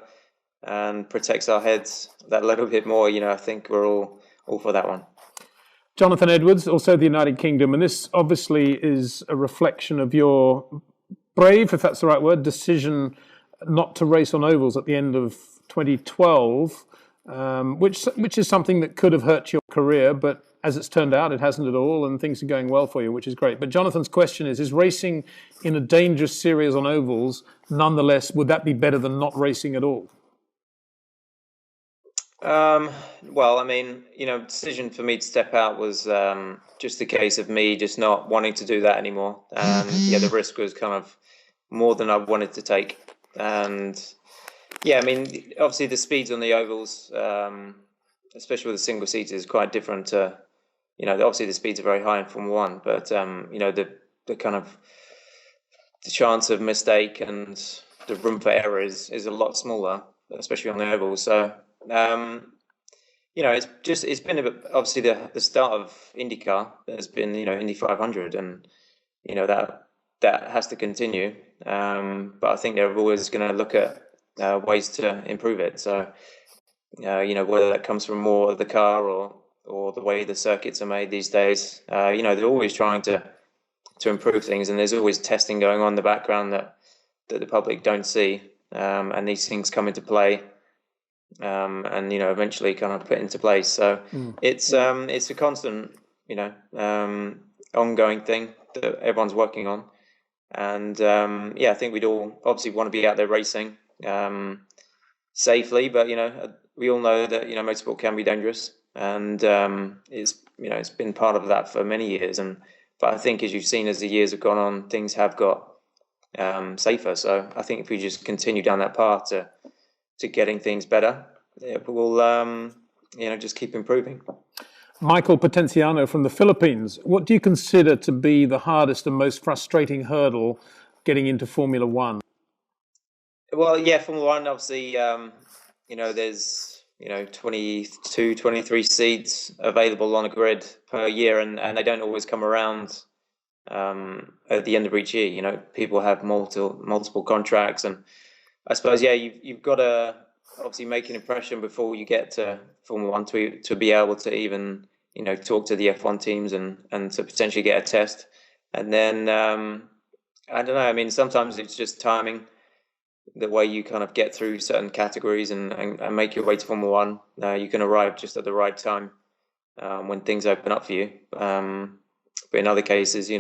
and protects our heads that little bit more, I think we're all for that one.
Jonathan Edwards, also the United Kingdom, and this obviously is a reflection of your brave, if that's the right word, decision not to race on ovals at the end of 2012, which is something that could have hurt your career, but as it's turned out, it hasn't at all, and things are going well for you, which is great. But Jonathan's question is racing in a dangerous series on ovals, nonetheless, would that be better than not racing at all?
Well, I mean, decision for me to step out was just a case of me just not wanting to do that anymore. And the risk was kind of more than I wanted to take. And I mean, obviously the speeds on the ovals, especially with a single seater, is quite different to, obviously the speeds are very high in Formula One, but the kind of the chance of mistake and the room for error is a lot smaller, especially on the ovals. So. It's been a bit, obviously the start of IndyCar has been, Indy 500, and, that has to continue. But I think they're always going to look at ways to improve it. So, whether that comes from more of the car or the way the circuits are made these days, they're always trying to improve things, and there's always testing going on in the background that the public don't see. And these things come into play. And eventually kind of put into place. So it's a constant, ongoing thing that everyone's working on. And I think we'd all obviously want to be out there racing safely, but we all know that motorsport can be dangerous, and it's been part of that for many years. But I think, as you've seen, as the years have gone on, things have got safer. So I think if we just continue down that path to getting things better, we'll just keep improving.
Michael Potenciano from the Philippines. What do you consider to be the hardest and most frustrating hurdle getting into Formula One?
Well, Formula One, obviously, there's 22, 23 seats available on a grid per year, and they don't always come around at the end of each year. People have multiple contracts, and I suppose, you've got to obviously make an impression before you get to Formula One to be able to even, talk to the F1 teams and to potentially get a test. And then, I don't know, I mean, sometimes it's just timing. the way you kind of get through certain categories and make your way to Formula One. You can arrive just at the right time when things open up for you. But in other cases, you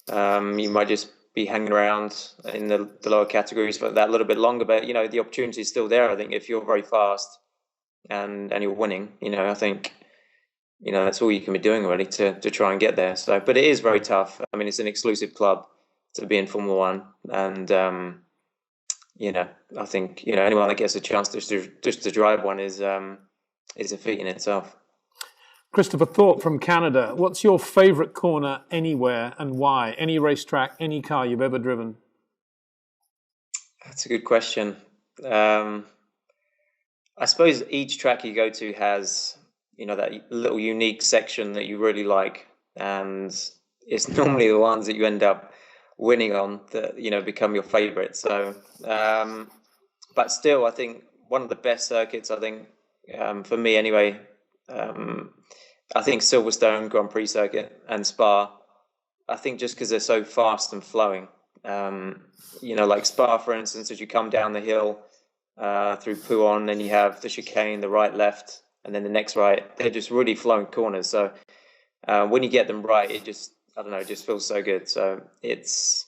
might just be hanging around in the lower categories for that little bit longer. But, the opportunity is still there. I think if you're very fast and you're winning, I think, that's all you can be doing really to try and get there. So, but it is very tough. I mean, it's an exclusive club to be in Formula One. And, I think, anyone that gets a chance just to drive one is a feat in itself.
Christopher Thorpe from Canada. What's your favourite corner anywhere and why? Any racetrack, any car you've ever driven?
That's a good question. I suppose each track you go to has, that little unique section that you really like. And it's normally the ones that you end up winning on that, become your favourite. So, but still, I think one of the best circuits, for me anyway, I think Silverstone Grand Prix circuit and Spa, I think just because they're so fast and flowing, like Spa, for instance, as you come down the hill through Pouhon, then you have the chicane, the right, left, and then the next right, they're just really flowing corners. So when you get them right, it just feels so good. So it's,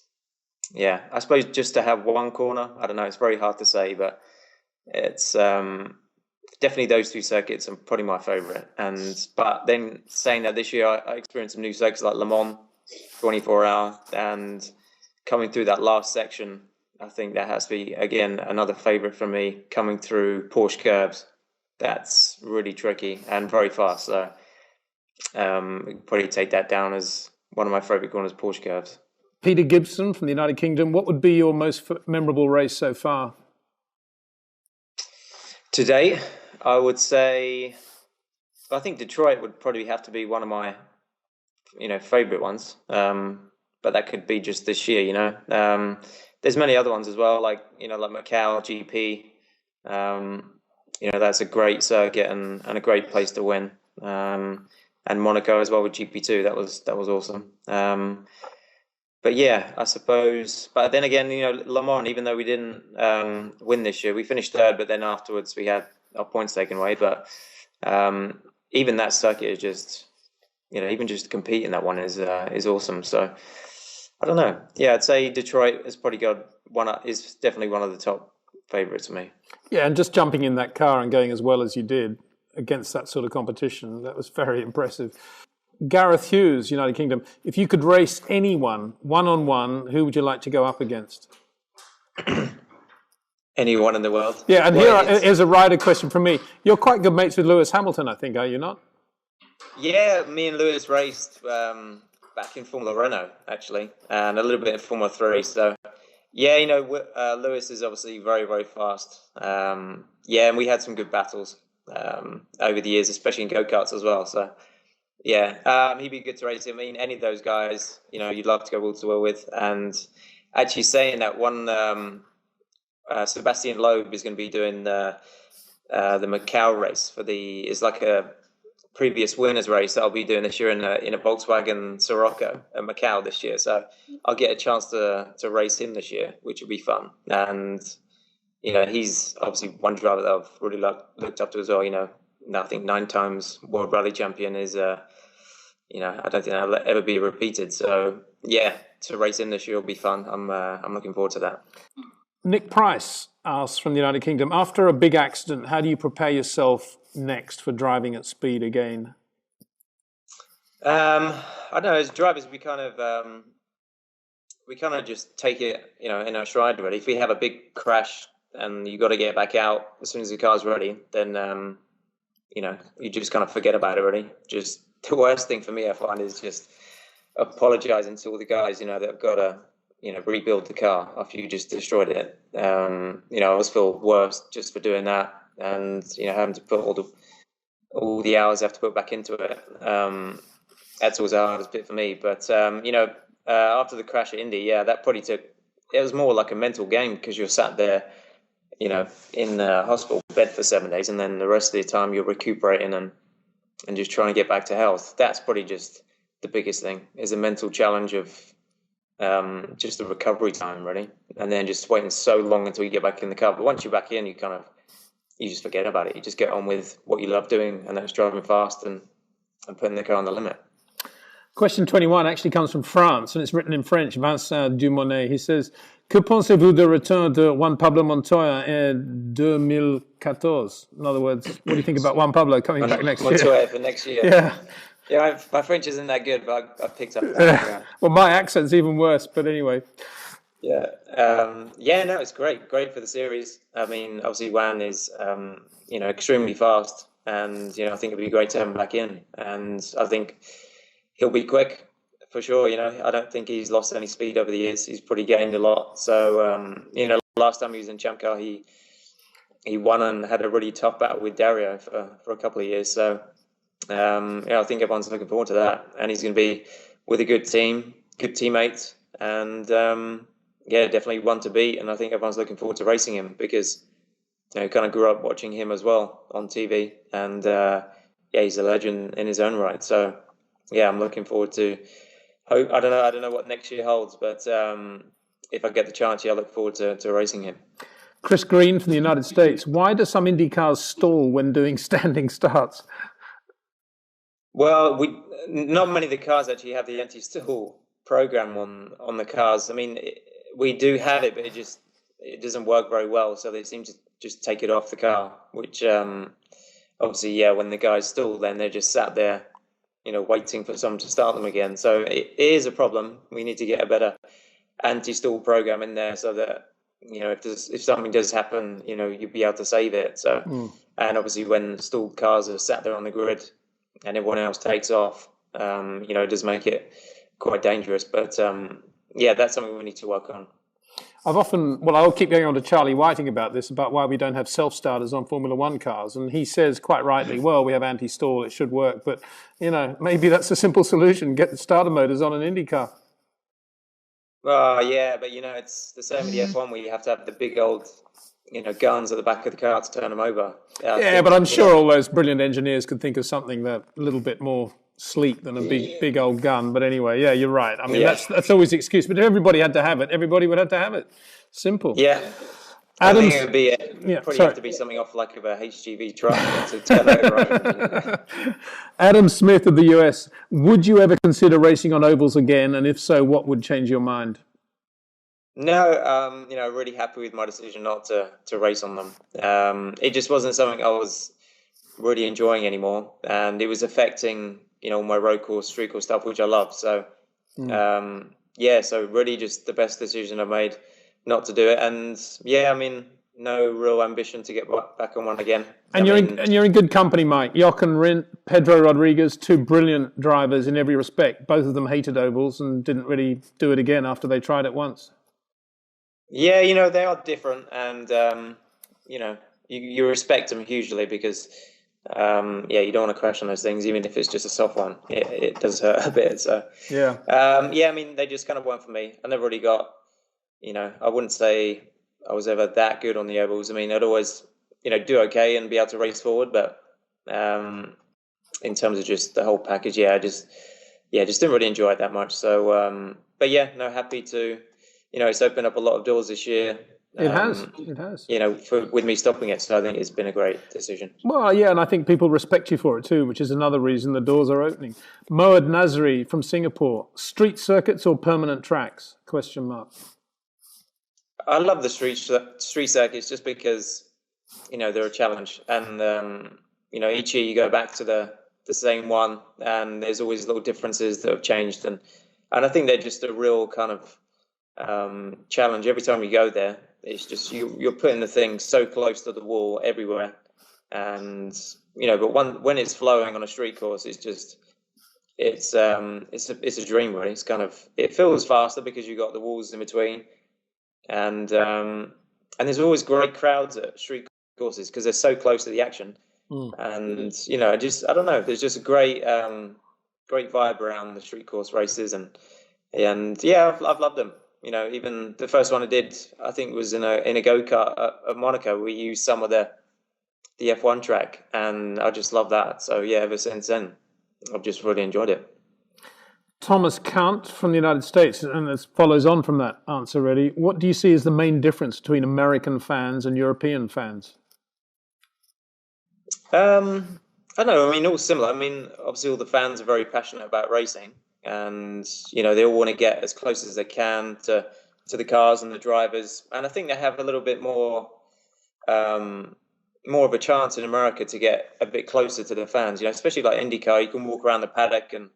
I suppose just to have one corner, I don't know, it's very hard to say, but it's, definitely those two circuits are probably my favourite. But then saying that, this year I experienced some new circuits like Le Mans, 24 hour, and coming through that last section, I think that has to be, again, another favourite for me, coming through Porsche curves. That's really tricky and very fast. So probably take that down as one of my favourite corners, Porsche curves.
Peter Gibson from the United Kingdom. What would be your most memorable race so far?
Today, I would say, I think Detroit would probably have to be one of my, favourite ones. But that could be just this year, There's many other ones as well, like Macau GP. That's a great circuit and a great place to win. And Monaco as well with GP2. That was awesome. But yeah, I suppose. But then again, Le Mans, even though we didn't win this year, we finished third. But then afterwards, we had our points taken away. But even that circuit is just, even just to compete in that one is awesome. So I don't know. Yeah, I'd say Detroit has probably got is definitely one of the top favourites for me. Yeah,
and just jumping in that car and going as well as you did against that sort of competition, that was very impressive. Gareth Hughes, United Kingdom. If you could race anyone one-on-one, who would you like to go up against?
Anyone in the world.
Yeah, and here's a rider question from me. You're quite good mates with Lewis Hamilton, I think, are you not?
Yeah, me and Lewis raced back in Formula Renault, actually, and a little bit in Formula 3. So, yeah, Lewis is obviously very, very fast. And we had some good battles over the years, especially in go-karts as well. So, yeah, he'd be good to race. I mean, any of those guys, you'd love to go wheel-to-wheel with. And actually saying that one, Sebastian Loeb is going to be doing the Macau race it's like a previous winners race that I'll be doing this year in a Volkswagen Sirocco at Macau this year. So I'll get a chance to race him this year, which will be fun. And, he's obviously one driver that I've really looked up to as well. I think 9 times World Rally Champion is, I don't think that'll ever be repeated. So, yeah, to race him this year will be fun. I'm looking forward to that.
Nick Price asks from the United Kingdom, after a big accident, how do you prepare yourself next for driving at speed again?
I don't know, as drivers, we kind of just take it, in our stride, really. If we have a big crash and you got to get back out as soon as the car's ready, then, you just kind of forget about it, really. Just the worst thing for me, I find, is just apologizing to all the guys, that have got to, rebuild the car after you just destroyed it. I always feel worse just for doing that, and having to put all the hours I have to put back into it. That's always the hardest bit for me. But after the crash at Indy, that probably it was more like a mental game, because you're sat there, in the hospital bed for 7 days, and then the rest of the time you're recuperating and just trying to get back to health. That's probably just the biggest thing, is a mental challenge of just the recovery time really, and then just waiting so long until you get back in the car. But once you're back in, you just forget about it. You just get on with what you love doing, and that's driving fast and putting the car on the limit.
Question 21 actually comes from France, and it's written in French. Vincent Dumonet, he says, que pensez-vous de return de Juan Pablo Montoya in 2014? In other words, what do you think about Juan Pablo coming back next year?
Montoya for next year.
Yeah.
Yeah, my French isn't that good, but I picked up that.
Well, my accent's even worse, but anyway.
Yeah. No, it's great. Great for the series. I mean, obviously Juan is, extremely fast, and, I think it'd be great to have him back in. And I think he'll be quick for sure. I don't think he's lost any speed over the years. He's probably gained a lot. So, last time he was in Champ Car, he won and had a really tough battle with Dario for a couple of years. So, I think everyone's looking forward to that. And he's going to be with a good team, good teammates, and definitely one to beat. And I think everyone's looking forward to racing him because, kind of grew up watching him as well on TV. And he's a legend in his own right. So, I'm looking forward to. I don't know what next year holds, but if I get the chance, I look forward to racing him.
Chris Green from the United States. Why do some Indy cars stall when doing standing starts?
Well, not many of the cars actually have the anti-stall program on the cars. I mean, we do have it, but it doesn't work very well. So they seem to just take it off the car, which obviously, when the guys stall, then they're just sat there, waiting for someone to start them again. So it is a problem. We need to get a better anti-stall program in there so that, if something does happen, you'll be able to save it. So, and obviously when stalled cars are sat there on the grid and everyone else takes off, it does make it quite dangerous. But that's something we need to work on.
I'll keep going on to Charlie Whiting about this, about why we don't have self-starters on Formula One cars. And he says quite rightly, well, we have anti-stall, it should work. But, maybe that's a simple solution. Get the starter motors on an Indy car.
Well, yeah, but, it's the same with the F1 where you have to have the big old, guns at the back of the car to turn them over.
But I'm sure all those brilliant engineers could think of something that a little bit more sleek than a big old gun. But anyway, you're right. I mean, that's always the excuse. But if everybody had to have it, everybody would have to have it. Simple.
Yeah. I think it would be have to be something off like of a HGV truck to turn over.
Adam Smith of the US, would you ever consider racing on ovals again? And if so, what would change your mind?
No, really happy with my decision not to race on them. It just wasn't something I was really enjoying anymore, and it was affecting my road course, street course stuff, which I love. So, so really just the best decision I made not to do it. And no real ambition to get back on one again. And
you're in good company, Mike. Jochen Rindt, Pedro Rodriguez, two brilliant drivers in every respect. Both of them hated ovals and didn't really do it again after they tried it once.
Yeah, they are different, and you respect them hugely because you don't want to crash on those things, even if it's just a soft one. It does hurt a bit. So they just kind of weren't for me. I never really got, I wouldn't say I was ever that good on the ovals. I mean, I'd always, do okay and be able to race forward, but in terms of just the whole package, just didn't really enjoy it that much. So, happy to. It's opened up a lot of doors this year.
It has.
With me stopping it. So I think it's been a great decision.
Well, and I think people respect you for it too, which is another reason the doors are opening. Moed Nasri from Singapore. Street circuits or permanent tracks? ?
I love the street circuits just because, they're a challenge. And, each year you go back to the same one and there's always little differences that have changed. And I think they're just a real kind of challenge every time you go there. It's just you're putting the thing so close to the wall everywhere, and but when it's flowing on a street course, it's a dream really. It's kind of, it feels faster because you've got the walls in between, and there's always great crowds at street courses because they're so close to the action, and I don't know, there's just a great vibe around the street course races, and I've loved them. Even the first one I did, I think was in a go-kart at Monaco. We used some of the F1 track, and I just love that. So ever since then, I've just really enjoyed it.
Thomas Count from the United States, and this follows on from that answer really. What do you see as the main difference between American fans and European fans?
I don't know. I mean, all similar. I mean, obviously, all the fans are very passionate about racing, and they all want to get as close as they can to the cars and the drivers. And I think they have a little bit more of a chance in America to get a bit closer to the fans. Especially like IndyCar, you can walk around the paddock and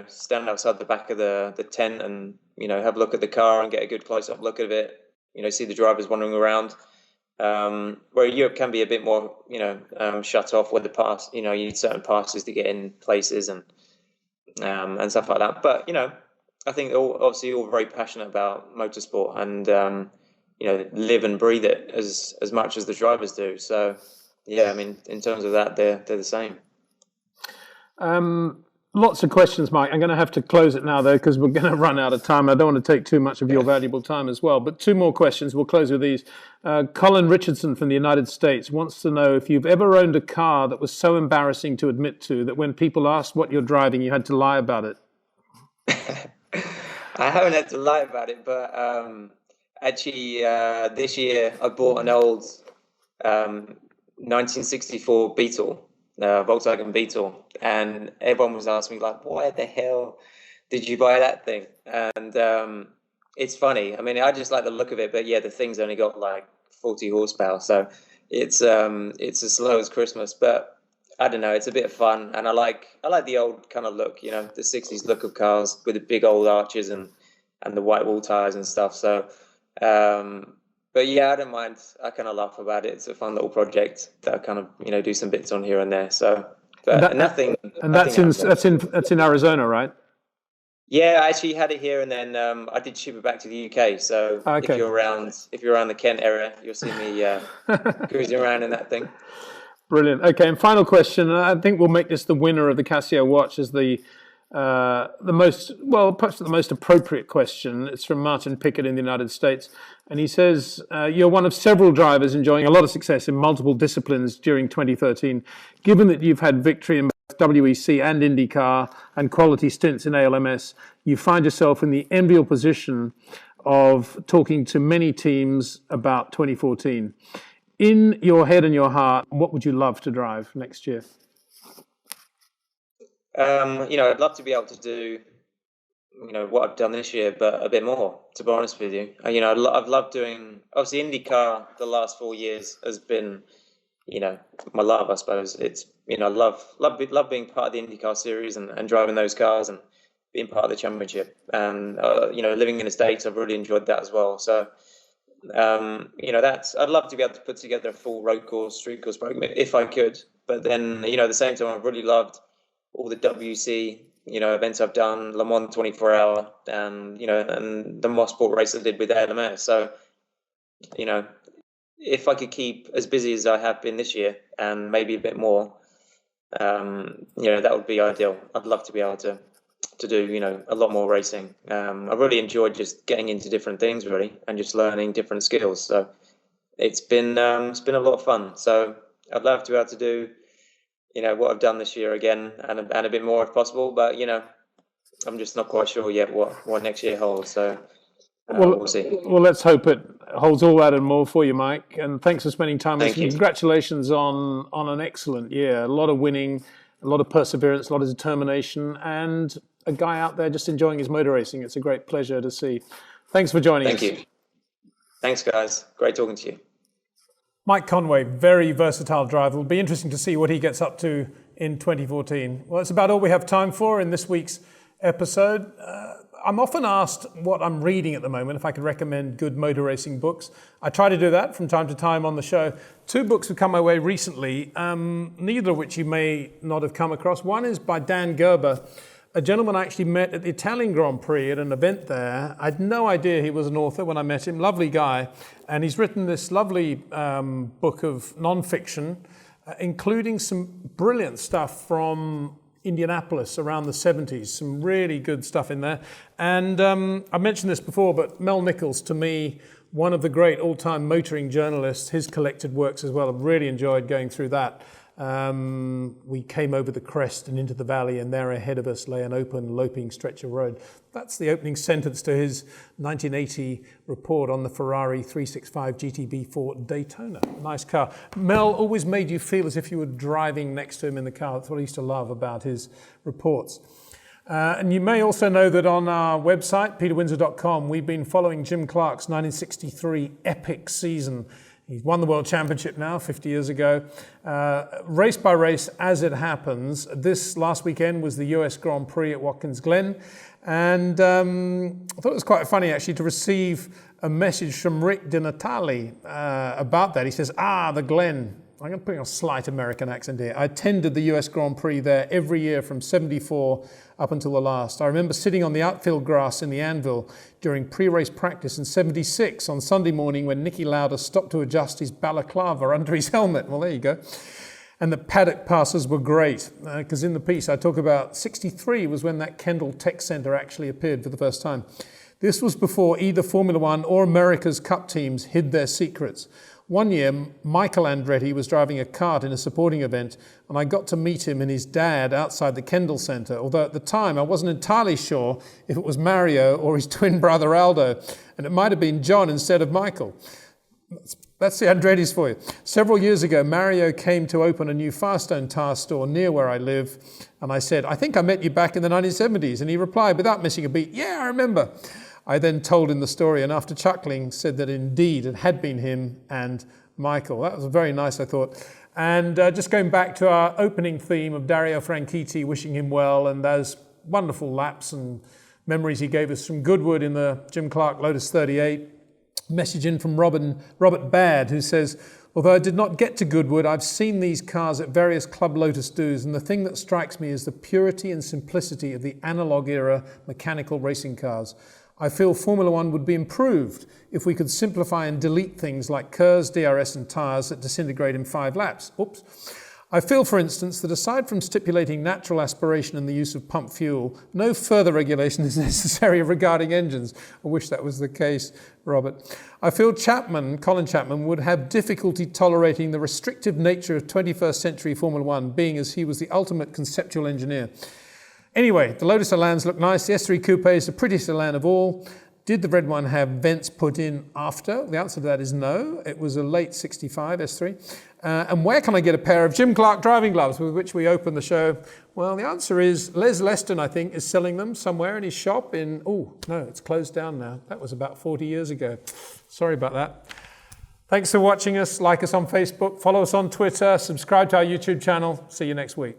stand outside the back of the tent and have a look at the car and get a good close up look at it. See the drivers wandering around. Where Europe can be a bit more, shut off with the pass. You need certain passes to get in places and stuff like that. But I think they're all very passionate about motorsport and live and breathe it as much as the drivers do. So yeah, I mean, in terms of that, they're the same.
Lots of questions, Mike. I'm going to have to close it now, though, because we're going to run out of time. I don't want to take too much of your valuable time as well. But 2 more questions. We'll close with these. Colin Richardson from the United States wants to know if you've ever owned a car that was so embarrassing to admit to that when people asked what you're driving, you had to lie about it.
I haven't had to lie about it, but actually this year I bought an old 1964 Beetle. Volkswagen Beetle, and everyone was asking me like, why the hell did you buy that thing? And it's funny. I mean, I just like the look of it, but yeah, the thing's only got like 40 horsepower, so it's as slow as Christmas. But I don't know, it's a bit of fun, and I like the old kind of look, the 60s look of cars with the big old arches and the white wall tires and stuff. So but yeah, I don't mind. I kind of laugh about it. It's a fun little project that I kind of, do some bits on here and there. So, but nothing. And
that's in Arizona, right?
Yeah, I actually had it here, and then I did ship it back to the UK. So if you're around the Kent area, you'll see me cruising around in that thing.
Brilliant. Okay, and final question. I think we'll make this the winner of the Casio watch as perhaps the most appropriate question. It's from Martin Pickett in the United States. And he says, you're one of several drivers enjoying a lot of success in multiple disciplines during 2013. Given that you've had victory in both WEC and IndyCar and quality stints in ALMS, you find yourself in the enviable position of talking to many teams about 2014. In your head and your heart, what would you love to drive next year?
I'd love to be able to do, what I've done this year, but a bit more, to be honest with you. I've loved doing, obviously IndyCar the last 4 years has been, my love, I suppose. It's, love being part of the IndyCar series and driving those cars and being part of the championship. And, living in the States, I've really enjoyed that as well. So, I'd love to be able to put together a full road course, street course program if I could. But then, at the same time, I've really loved all the WC, events I've done, Le Mans 24-hour, and the Mosport race I did with ALMS. So, if I could keep as busy as I have been this year and maybe a bit more, that would be ideal. I'd love to be able to do, a lot more racing. I really enjoyed just getting into different things really and just learning different skills. So it's been a lot of fun. So I'd love to be able to do, what I've done this year again and a bit more if possible, but I'm just not quite sure yet what next year holds. So we'll see.
Well, let's hope it holds all that and more for you, Mike. And thanks for spending time with us.
Thank you.
Congratulations on an excellent year. A lot of winning, a lot of perseverance, a lot of determination, and a guy out there just enjoying his motor racing. It's a great pleasure to see. Thanks for joining us.
Thank you. Thanks, guys. Great talking to you.
Mike Conway, very versatile driver. It'll be interesting to see what he gets up to in 2014. Well, that's about all we have time for in this week's episode. I'm often asked what I'm reading at the moment, if I could recommend good motor racing books. I try to do that from time to time on the show. 2 books have come my way recently, neither of which you may not have come across. One is by Dan Gerber, a gentleman I actually met at the Italian Grand Prix at an event there. I had no idea he was an author when I met him. Lovely guy. And he's written this lovely book of non-fiction, including some brilliant stuff from Indianapolis around the 70s. Some really good stuff in there. And I mentioned this before, but Mel Nichols, to me, one of the great all-time motoring journalists, his collected works as well. I've really enjoyed going through that. We came over the crest and into the valley, and there ahead of us lay an open, loping stretch of road. That's the opening sentence to his 1980 report on the Ferrari 365 GTB4 Daytona. Nice car. Mel always made you feel as if you were driving next to him in the car. That's what I used to love about his reports. And you may also know that on our website, peterwindsor.com, we've been following Jim Clark's 1963 epic season. He's won the World Championship now, 50 years ago. Race by race, as it happens, this last weekend was the US Grand Prix at Watkins Glen. And I thought it was quite funny, actually, to receive a message from Rick DiNatale about that. He says, the Glen. I'm going to put a slight American accent here. I attended the US Grand Prix there every year from 74 up until the last. I remember sitting on the outfield grass in the Anvil during pre-race practice in 76 on Sunday morning when Nicky Lauda stopped to adjust his balaclava under his helmet. Well, there you go. And the paddock passes were great, because in the piece I talk about 63 was when that Kendall Tech Center actually appeared for the first time. This was before either Formula One or America's Cup teams hid their secrets. One year, Michael Andretti was driving a kart in a supporting event, and I got to meet him and his dad outside the Kendall Center, although at the time I wasn't entirely sure if it was Mario or his twin brother Aldo, and it might have been John instead of Michael. That's the Andretti's for you. Several years ago, Mario came to open a new Firestone tire store near where I live, and I said, I think I met you back in the 1970s, and he replied without missing a beat, yeah, I remember. I then told him the story, and after chuckling, said that indeed it had been him and Michael. That was very nice, I thought. And just going back to our opening theme of Dario Franchitti, wishing him well, and those wonderful laps and memories he gave us from Goodwood in the Jim Clark Lotus 38. Message in from Robert Baird, who says, although I did not get to Goodwood, I've seen these cars at various Club Lotus do's, and the thing that strikes me is the purity and simplicity of the analog era mechanical racing cars. I feel Formula One would be improved if we could simplify and delete things like KERS, DRS and tyres that disintegrate in 5 laps. Oops. I feel, for instance, that aside from stipulating natural aspiration and the use of pump fuel, no further regulation is necessary regarding engines. I wish that was the case, Robert. I feel Colin Chapman, would have difficulty tolerating the restrictive nature of 21st century Formula One, being as he was the ultimate conceptual engineer. Anyway, the Lotus Elans look nice. The S3 Coupe is the prettiest Elan of all. Did the red one have vents put in after? The answer to that is no. It was a late 65 S3. And where can I get a pair of Jim Clark driving gloves with which we open the show? Well, the answer is Les Leston, I think, is selling them somewhere in his shop in... Oh, no, it's closed down now. That was about 40 years ago. Sorry about that. Thanks for watching us. Like us on Facebook. Follow us on Twitter. Subscribe to our YouTube channel. See you next week.